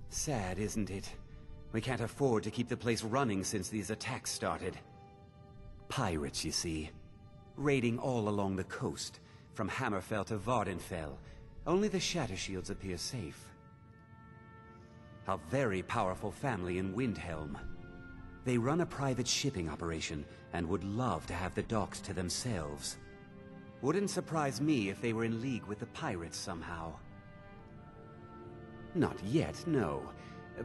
Sad, isn't it? We can't afford to keep the place running since these attacks started. Pirates, you see. Raiding all along the coast, from Hammerfell to Vardenfell. Only the Shattershields appear safe. A very powerful family in Windhelm. They run a private shipping operation and would love to have the docks to themselves. Wouldn't surprise me if they were in league with the pirates somehow. Not yet, no.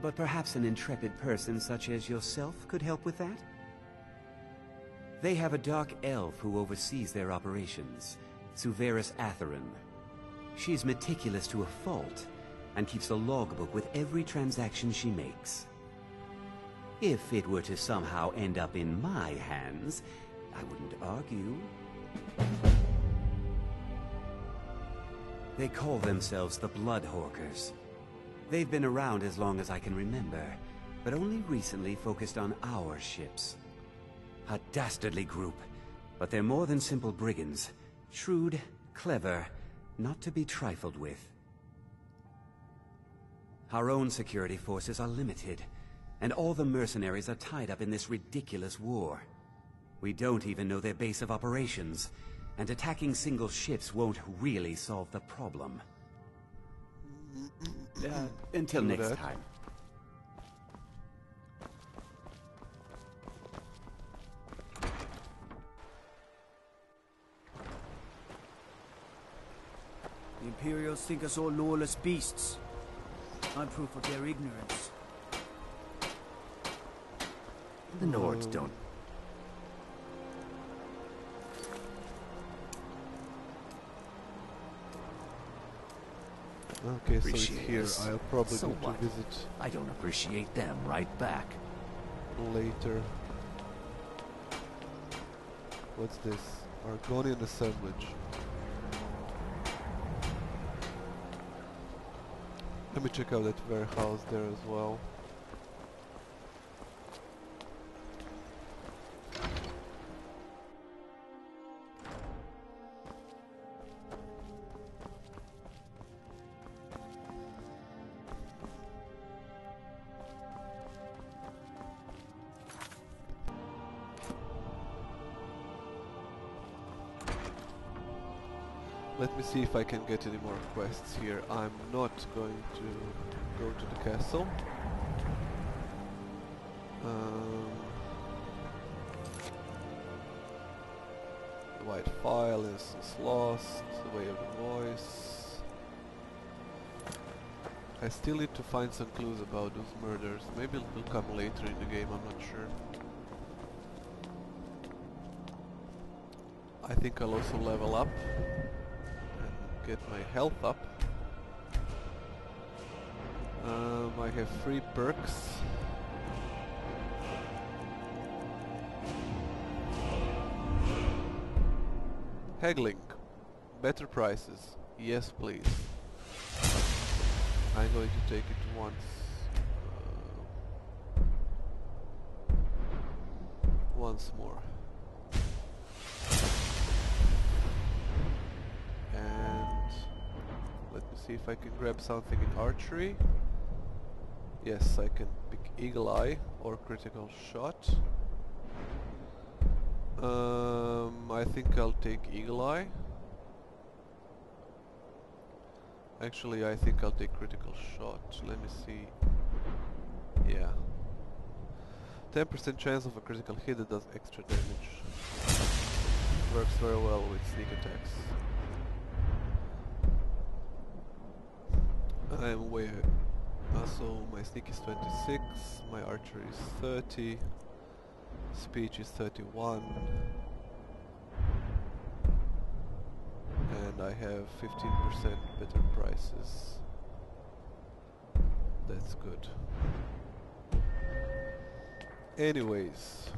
But perhaps an intrepid person such as yourself could help with that? They have a dark elf who oversees their operations, Suveris Atherin. She's meticulous to a fault, and keeps a logbook with every transaction she makes. If it were to somehow end up in my hands, I wouldn't argue. They call themselves the Bloodhawkers. They've been around as long as I can remember, but only recently focused on our ships. A dastardly group, but they're more than simple brigands. Shrewd, clever, not to be trifled with. Our own security forces are limited, and all the mercenaries are tied up in this ridiculous war. We don't even know their base of operations, and attacking single ships won't really solve the problem. Until next time.
The Imperials think us all lawless beasts. I'm proof of their ignorance.
The Nords don't.
Okay, so it's here.
Us.
I'll probably
So
go
what?
to visit
I don't appreciate them right back.
later. What's this? Argonian assemblage. Let me check out that warehouse there as well. Let me see if I can get any more quests here. I'm not going to go to the castle. The White File is lost. The Way of the Voice. I still need to find some clues about those murders. Maybe it will come later in the game, I'm not sure. I think I'll also level up and get my health up. I have 3 perks. Haggling. Better prices. Yes, please. I'm going to take it once. Once more. And let me see if I can grab something in archery. Yes, I can pick Eagle Eye or Critical Shot. I think I'll take Eagle Eye. Actually, I think I'll take Critical Shot. Let me see. Yeah. 10% chance of a critical hit that does extra damage. Works very well with sneak attacks. I'm way... so my sneak is 26, my archery is 30, speech is 31, and I have 15% better prices. That's good. Anyways,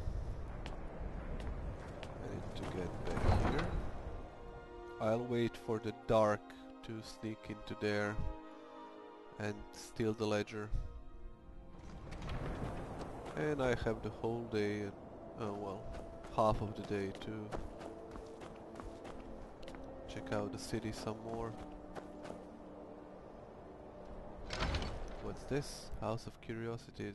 I need to get back here. I'll wait for the dark to sneak into there and steal the ledger. And I have the whole day, well, half of the day to check out the city some more. What's this? House of Curiosities.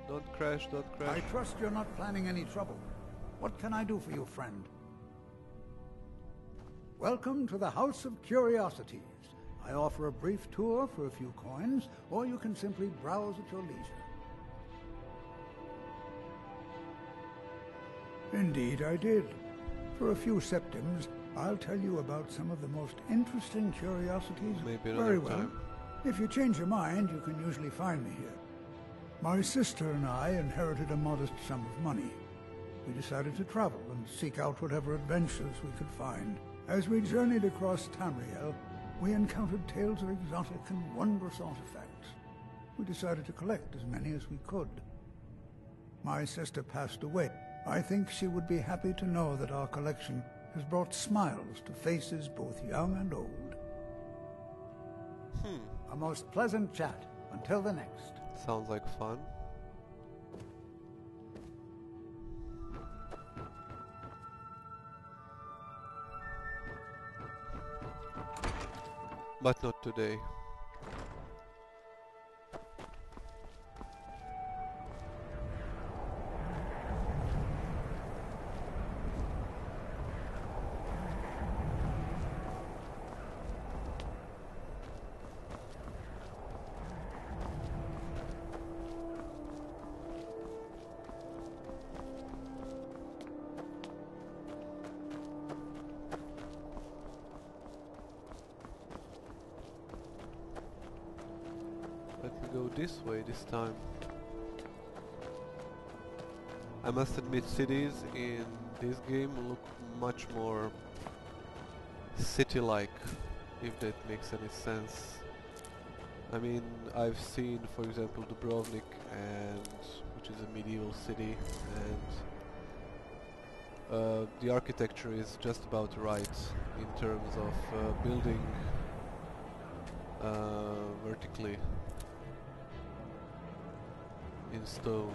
Don't crash, don't crash.
I trust you're not planning any trouble. What can I do for you, friend? Welcome to the House of Curiosities. I offer a brief tour for a few coins, or you can simply browse at your leisure. Indeed I did. For a few septims, I'll tell you about some of the most interesting curiosities.
Maybe another
Very well.
time.
If you change your mind, you can usually find me here. My sister and I inherited a modest sum of money. We decided to travel and seek out whatever adventures we could find. As we journeyed across Tamriel, we encountered tales of exotic and wondrous artifacts. We decided to collect as many as we could. My sister passed away. I think she would be happy to know that our collection has brought smiles to faces both young and old. A most pleasant chat. Until the next.
Sounds like fun. But not today. Let me go this way this time. I must admit, cities in this game look much more city-like, if that makes any sense. I mean, I've seen, for example, Dubrovnik, which is a medieval city, and the architecture is just about right in terms of building vertically in stone.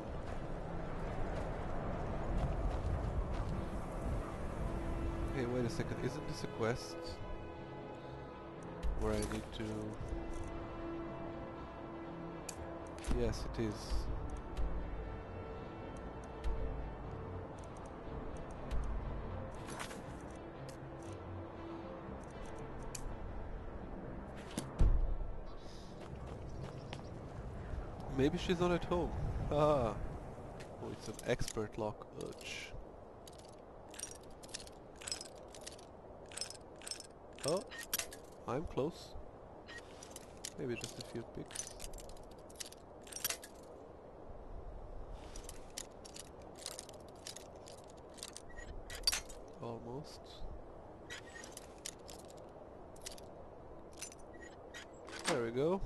Hey, wait a second, isn't this a quest where I need to... Yes, it is. Maybe she's not at home. Ah. Oh, it's an expert lock. Ouch. Oh, I'm close. Maybe just a few picks. Almost. There we go.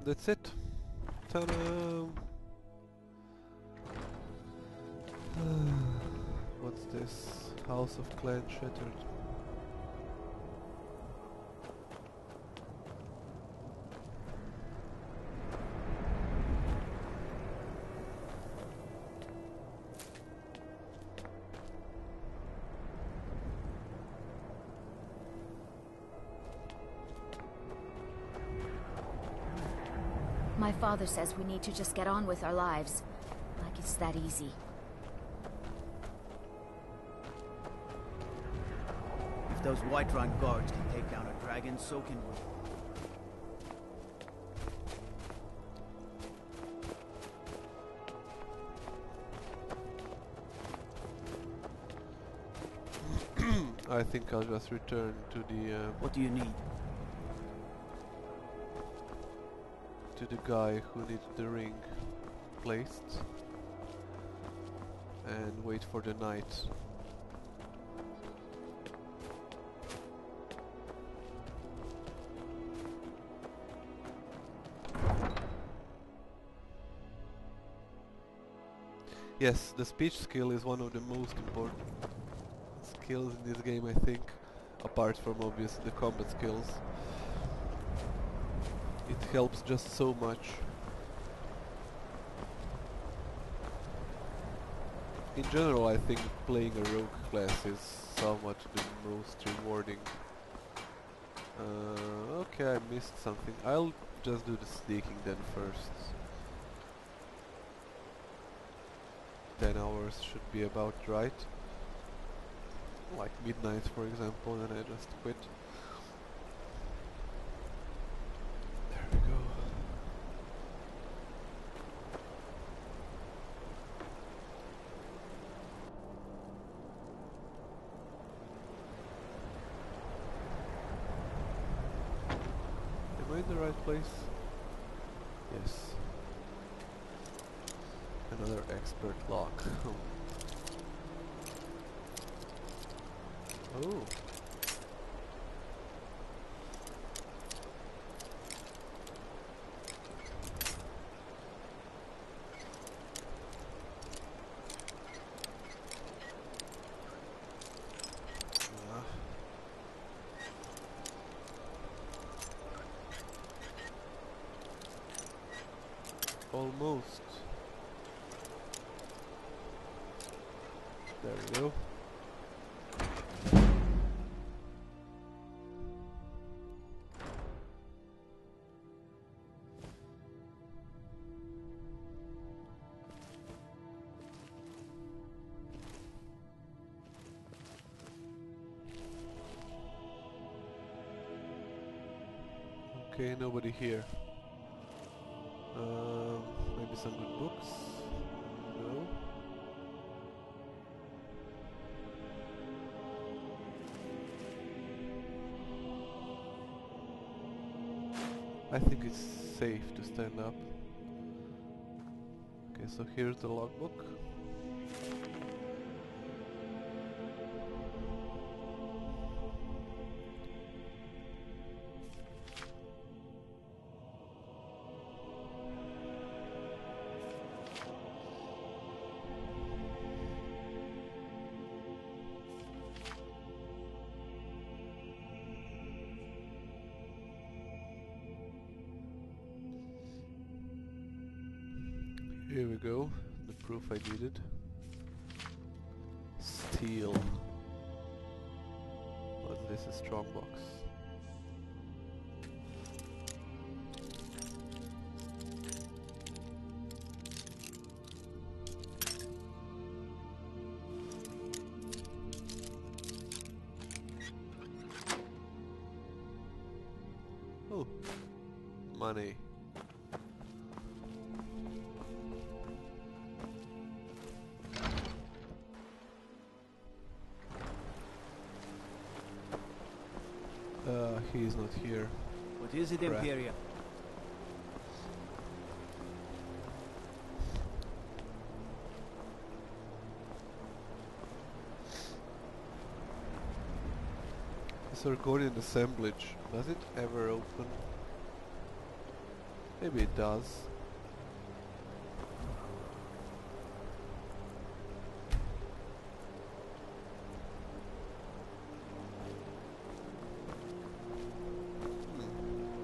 That's it. Ta-da! What's this? House of Clan Shattered.
My father says we need to just get on with our lives. Like it's that easy.
If those Whiterun guards can take down a dragon, so can we.
I think I'll just return to the...
What do you need?
To the guy who needs the ring placed. And wait for the night. Yes, the speech skill is one of the most important skills in this game, I think, apart from obviously the combat skills. It helps just so much. In general, I think playing a rogue class is somewhat the most rewarding. Okay, I missed something. I'll just do the sneaking then first. 10 hours should be about right. Like midnight, for example, and I just quit. There we go. Am I in the right place? Yes. Another expert lock. Oh. Almost. There we go. Okay, nobody here. Maybe some good books? No. I think it's safe to stand up. Okay, so here's the logbook. Here we go, the proof I needed. Steel. But this is strong box. Oh, money. He's not here.
What is it,
Crap.
Imperia?
This recording assemblage, does it ever open? Maybe it does.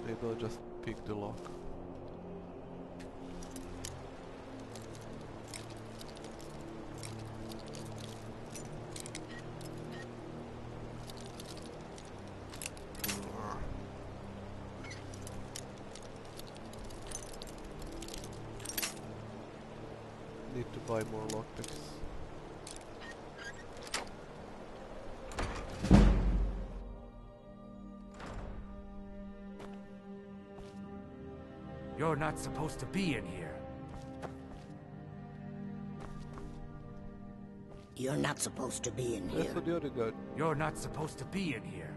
Maybe I'll just pick the lock. Need to buy more lockpicks.
You're not supposed to be in here.
You're not supposed to be in here.
That's what the other guy.
You're not supposed to be in here.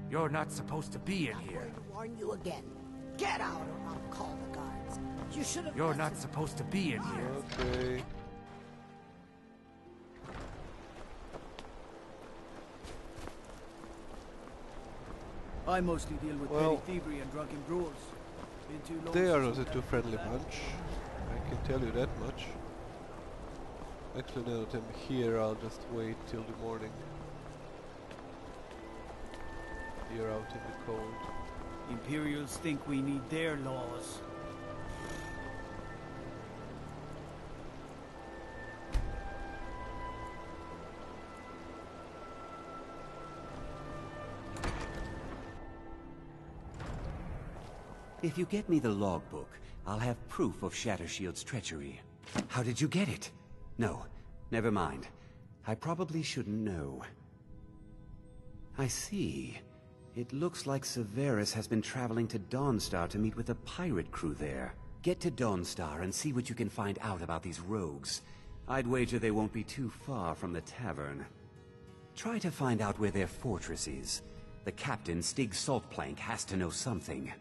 You're not supposed to be in here.
I'm going to warn you again. Get out or I'll call the guards. You should have.
You're not supposed to be in here.
Okay.
I mostly deal with
Well,
petty thievery and drunken brawls. Been too long
they are
since
not a
we've
too
had
friendly
that.
bunch. I can tell you that much. Actually, now that I'm here, I'll just wait till the morning. You're out in the cold.
Imperials think we need their laws.
If you get me the logbook, I'll have proof of Shattershield's treachery. How did you get it? No, never mind. I probably shouldn't know. I see. It looks like Severus has been traveling to Dawnstar to meet with a pirate crew there. Get to Dawnstar and see what you can find out about these rogues. I'd wager they won't be too far from the tavern. Try to find out where their fortress is. The captain, Stig Saltplank, has to know something.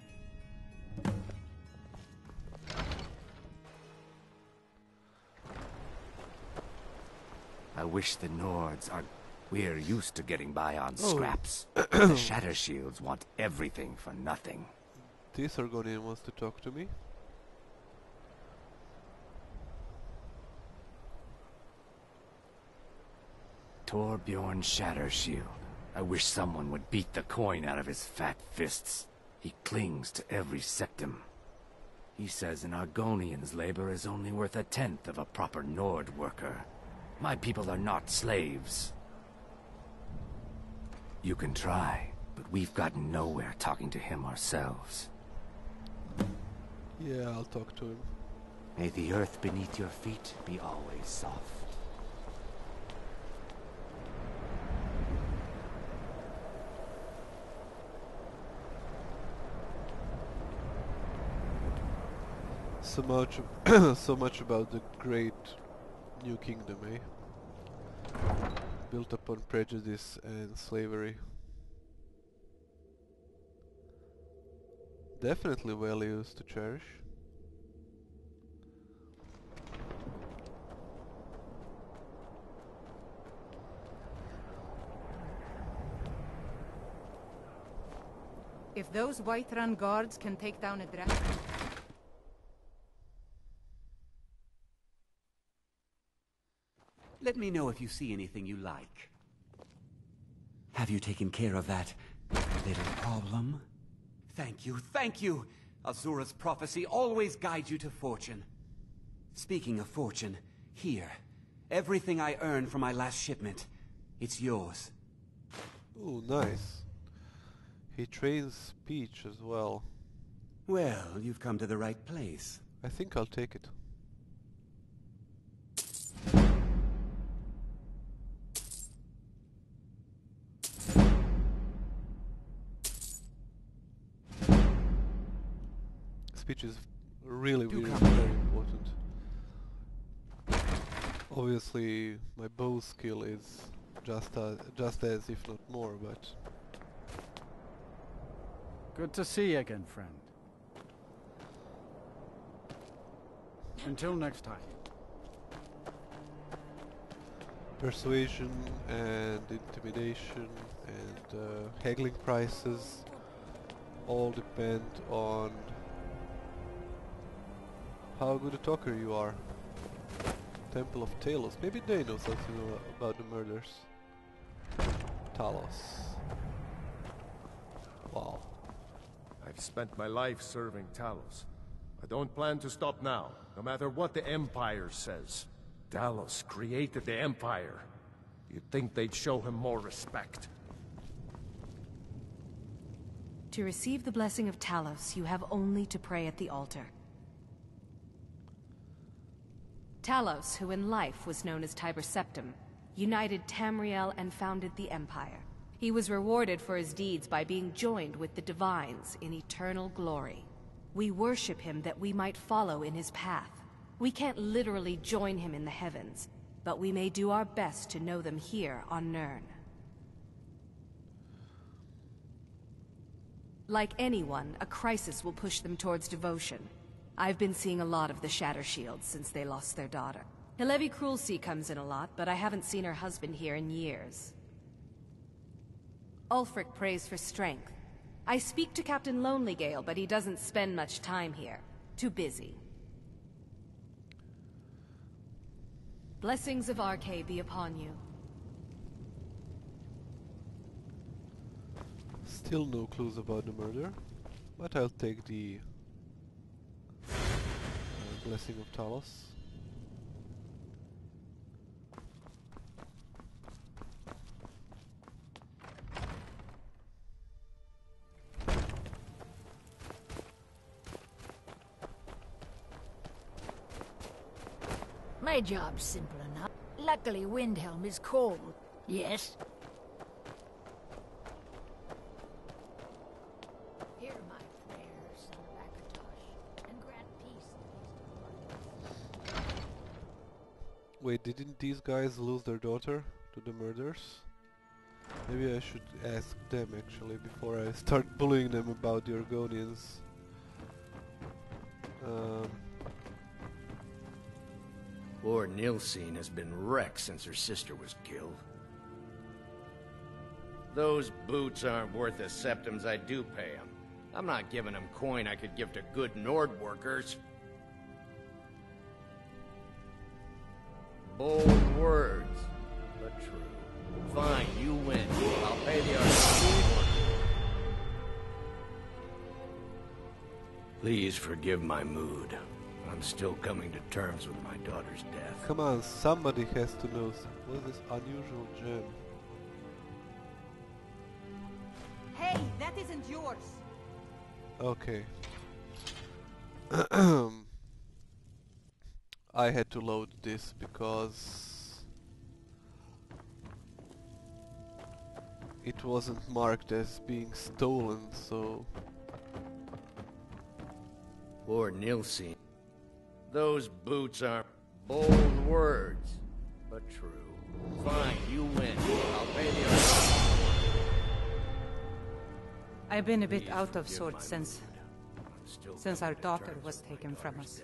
I wish the Nords are... We're used to getting by on
Oh.
scraps. The Shatter Shields want everything for nothing.
This Argonian wants to talk to me.
Torbjorn Shattershield. I wish someone would beat the coin out of his fat fists. He clings to every septum. He says an Argonian's labor is only worth a tenth of a proper Nord worker. My people are not slaves. You can try, but we've gotten nowhere talking to him ourselves.
Yeah, I'll talk to him.
May the earth beneath your feet be always soft.
So much about the great new kingdom, eh? Built upon prejudice and slavery. Definitely values to cherish.
If those Whiterun guards can take down a dragon...
Let me know if you see anything you like. Have you taken care of that little problem? Thank you, thank you! Azura's prophecy always guides you to fortune. Speaking of fortune, here. Everything I earned from my last shipment. It's yours.
Ooh, nice. He trains speech as well.
Well, you've come to the right place.
I think I'll take it. Speech is really very important. Obviously, my bow skill is just as, if not more, but...
Good to see you again, friend. Until next time.
Persuasion and intimidation and haggling prices all depend on how good a talker you are. Temple of Talos. Maybe they know something about the murders. Talos. Wow.
I've spent my life serving Talos. I don't plan to stop now, no matter what the Empire says. Talos created the Empire. You'd think they'd show him more respect.
To receive the blessing of Talos, you have only to pray at the altar. Talos, who in life was known as Tiber Septim, united Tamriel and founded the Empire. He was rewarded for his deeds by being joined with the Divines in eternal glory. We worship him that we might follow in his path. We can't literally join him in the heavens, but we may do our best to know them here on Nirn. Like anyone, a crisis will push them towards devotion. I've been seeing a lot of the Shatter Shields since they lost their daughter. Hilevi Cruelseat comes in a lot, but I haven't seen her husband here in years. Ulfric prays for strength. I speak to Captain Lonelygale, but he doesn't spend much time here. Too busy. Blessings of Arcade be upon you.
Still no clues about the murder, but I'll take the Blessing of Talos.
My job's simple enough. Luckily, Windhelm is cold. Yes? Hear my prayers, son of Akatosh, and grant peace.
Wait, didn't these guys lose their daughter to the murders? Maybe I should ask them actually before I start bullying them about the Argonians.
Lord Nilsine has been wrecked since her sister was killed. Those boots aren't worth the septims I do pay them. I'm not giving them coin I could give to good Nord workers. Bold words, but true. Fine, you win. I'll pay the Argonian.
Please forgive my mood. I'm still coming to terms with my daughter's death.
Come on, somebody has to know. What is this unusual gem?
Hey, that isn't yours.
Okay. I had to load this because it wasn't marked as being stolen, so...
Lord Nilsson. Those boots are bold words, but true. Fine, you win. I'll pay the other.
I've been a bit out of sorts since our daughter was taken from us.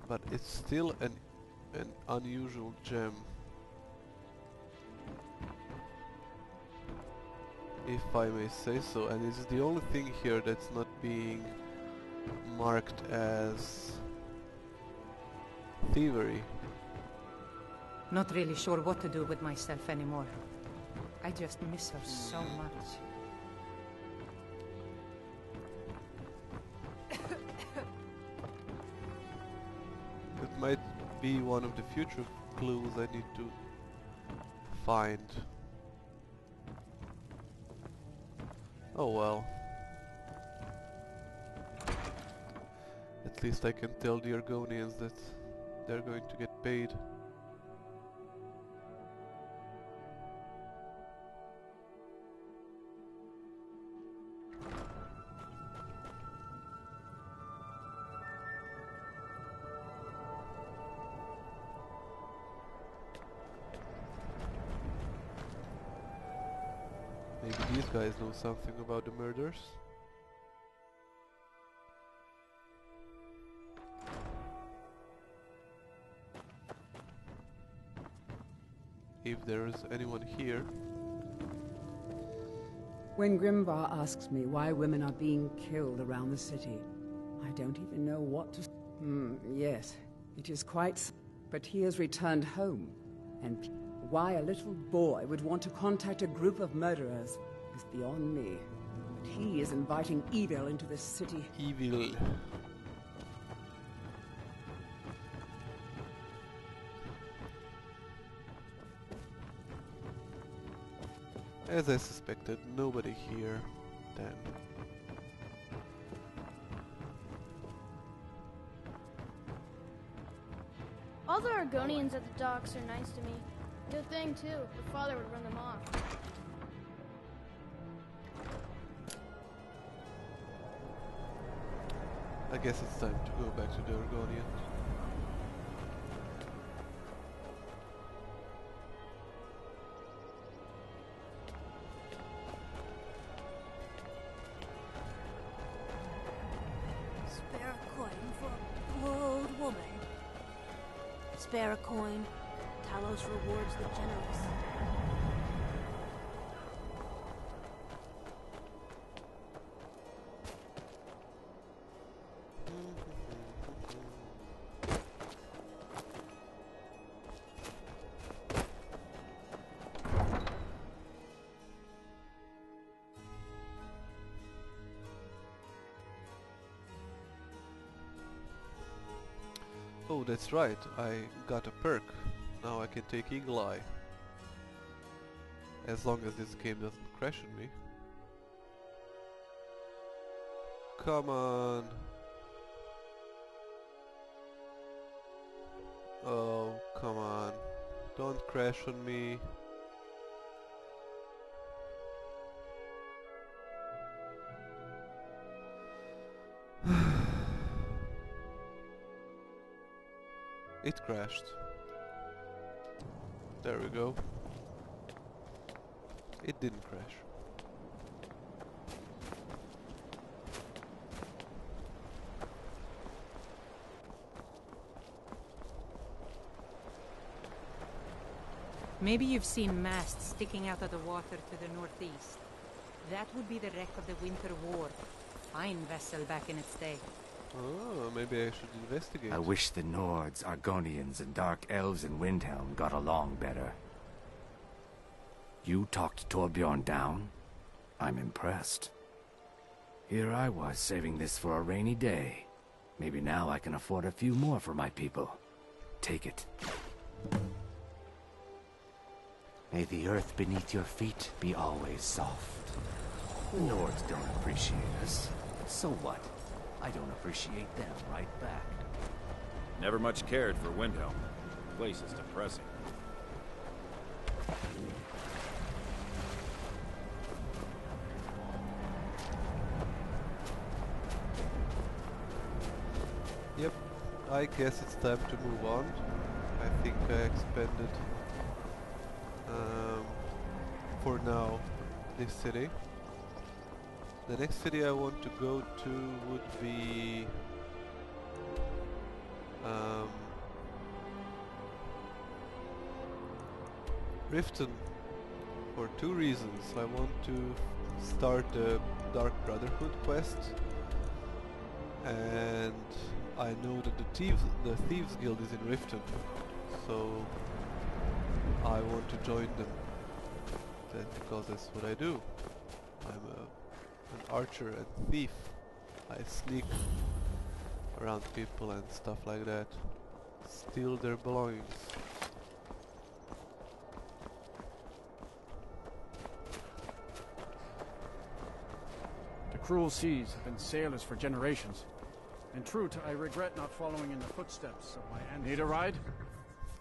But it's still an unusual gem. If I may say so, and it's the only thing here that's not being marked as thievery.
Not really sure what to do with myself anymore. I just miss her so much.
It might be one of the future clues I need to find. Oh well. At least I can tell the Argonians that they're going to get paid. Maybe these guys know something about the murders. If there is anyone here.
When Grimvar asks me why women are being killed around the city, I don't even know what to... yes, it is quite... But he has returned home, and why a little boy would want to contact a group of murderers is beyond me. But he is inviting evil into this city.
Evil. As I suspected, nobody here, then.
All the Argonians at the docks are nice to me. Good thing, too. Your father would run them off.
I guess it's time to go back to the Argonians.
Spare a coin for a poor old woman. Spare a coin. Talos rewards the generous.
Oh, that's right, I got a perk. Now I can take Eagle Eye. As long as this game doesn't crash on me. Come on. Oh, come on. Don't crash on me. It crashed. There we go. It didn't crash.
Maybe you've seen masts sticking out of the water to the northeast. That would be the wreck of the Winter War. Fine vessel back in its day.
Oh, maybe I should investigate.
I wish the Nords, Argonians, and Dark Elves in Windhelm got along better. You talked Torbjorn down? I'm impressed. Here I was saving this for a rainy day. Maybe now I can afford a few more for my people. Take it.
May the earth beneath your feet be always soft.
The Nords don't appreciate us. So what? I don't appreciate them right back.
Never much cared for Windhelm. The place is depressing.
Yep, I guess it's time to move on. I think I expanded for now this city. The next city I want to go to would be Riften, for two reasons. I want to start the Dark Brotherhood quest, and I know that the Thieves Guild is in Riften, so I want to join them. That's because that's what I do. I'm an archer and thief. I sneak around people and stuff like that. Steal their belongings.
The cruel seas have been sailors for generations. In truth, I regret not following in the footsteps of my ancestors. Need a ride?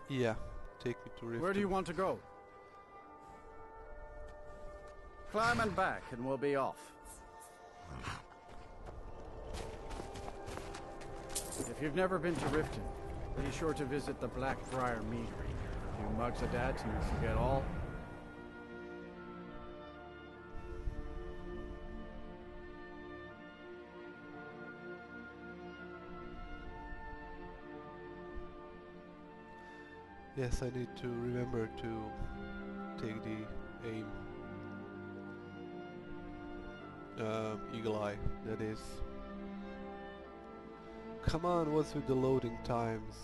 Yeah, take me to Riften.
Where do you want to go? Climb and back and we'll be off. If you've never been to Riften, be sure to visit the Blackbriar Meadery. A few mugs of that and you forget all.
Yes, I need to remember to take the aim. Eagle Eye, that is. Come on, what's with the loading times?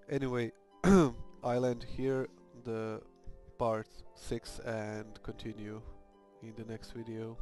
Anyway, I'll end here the part 6 and continue in the next video.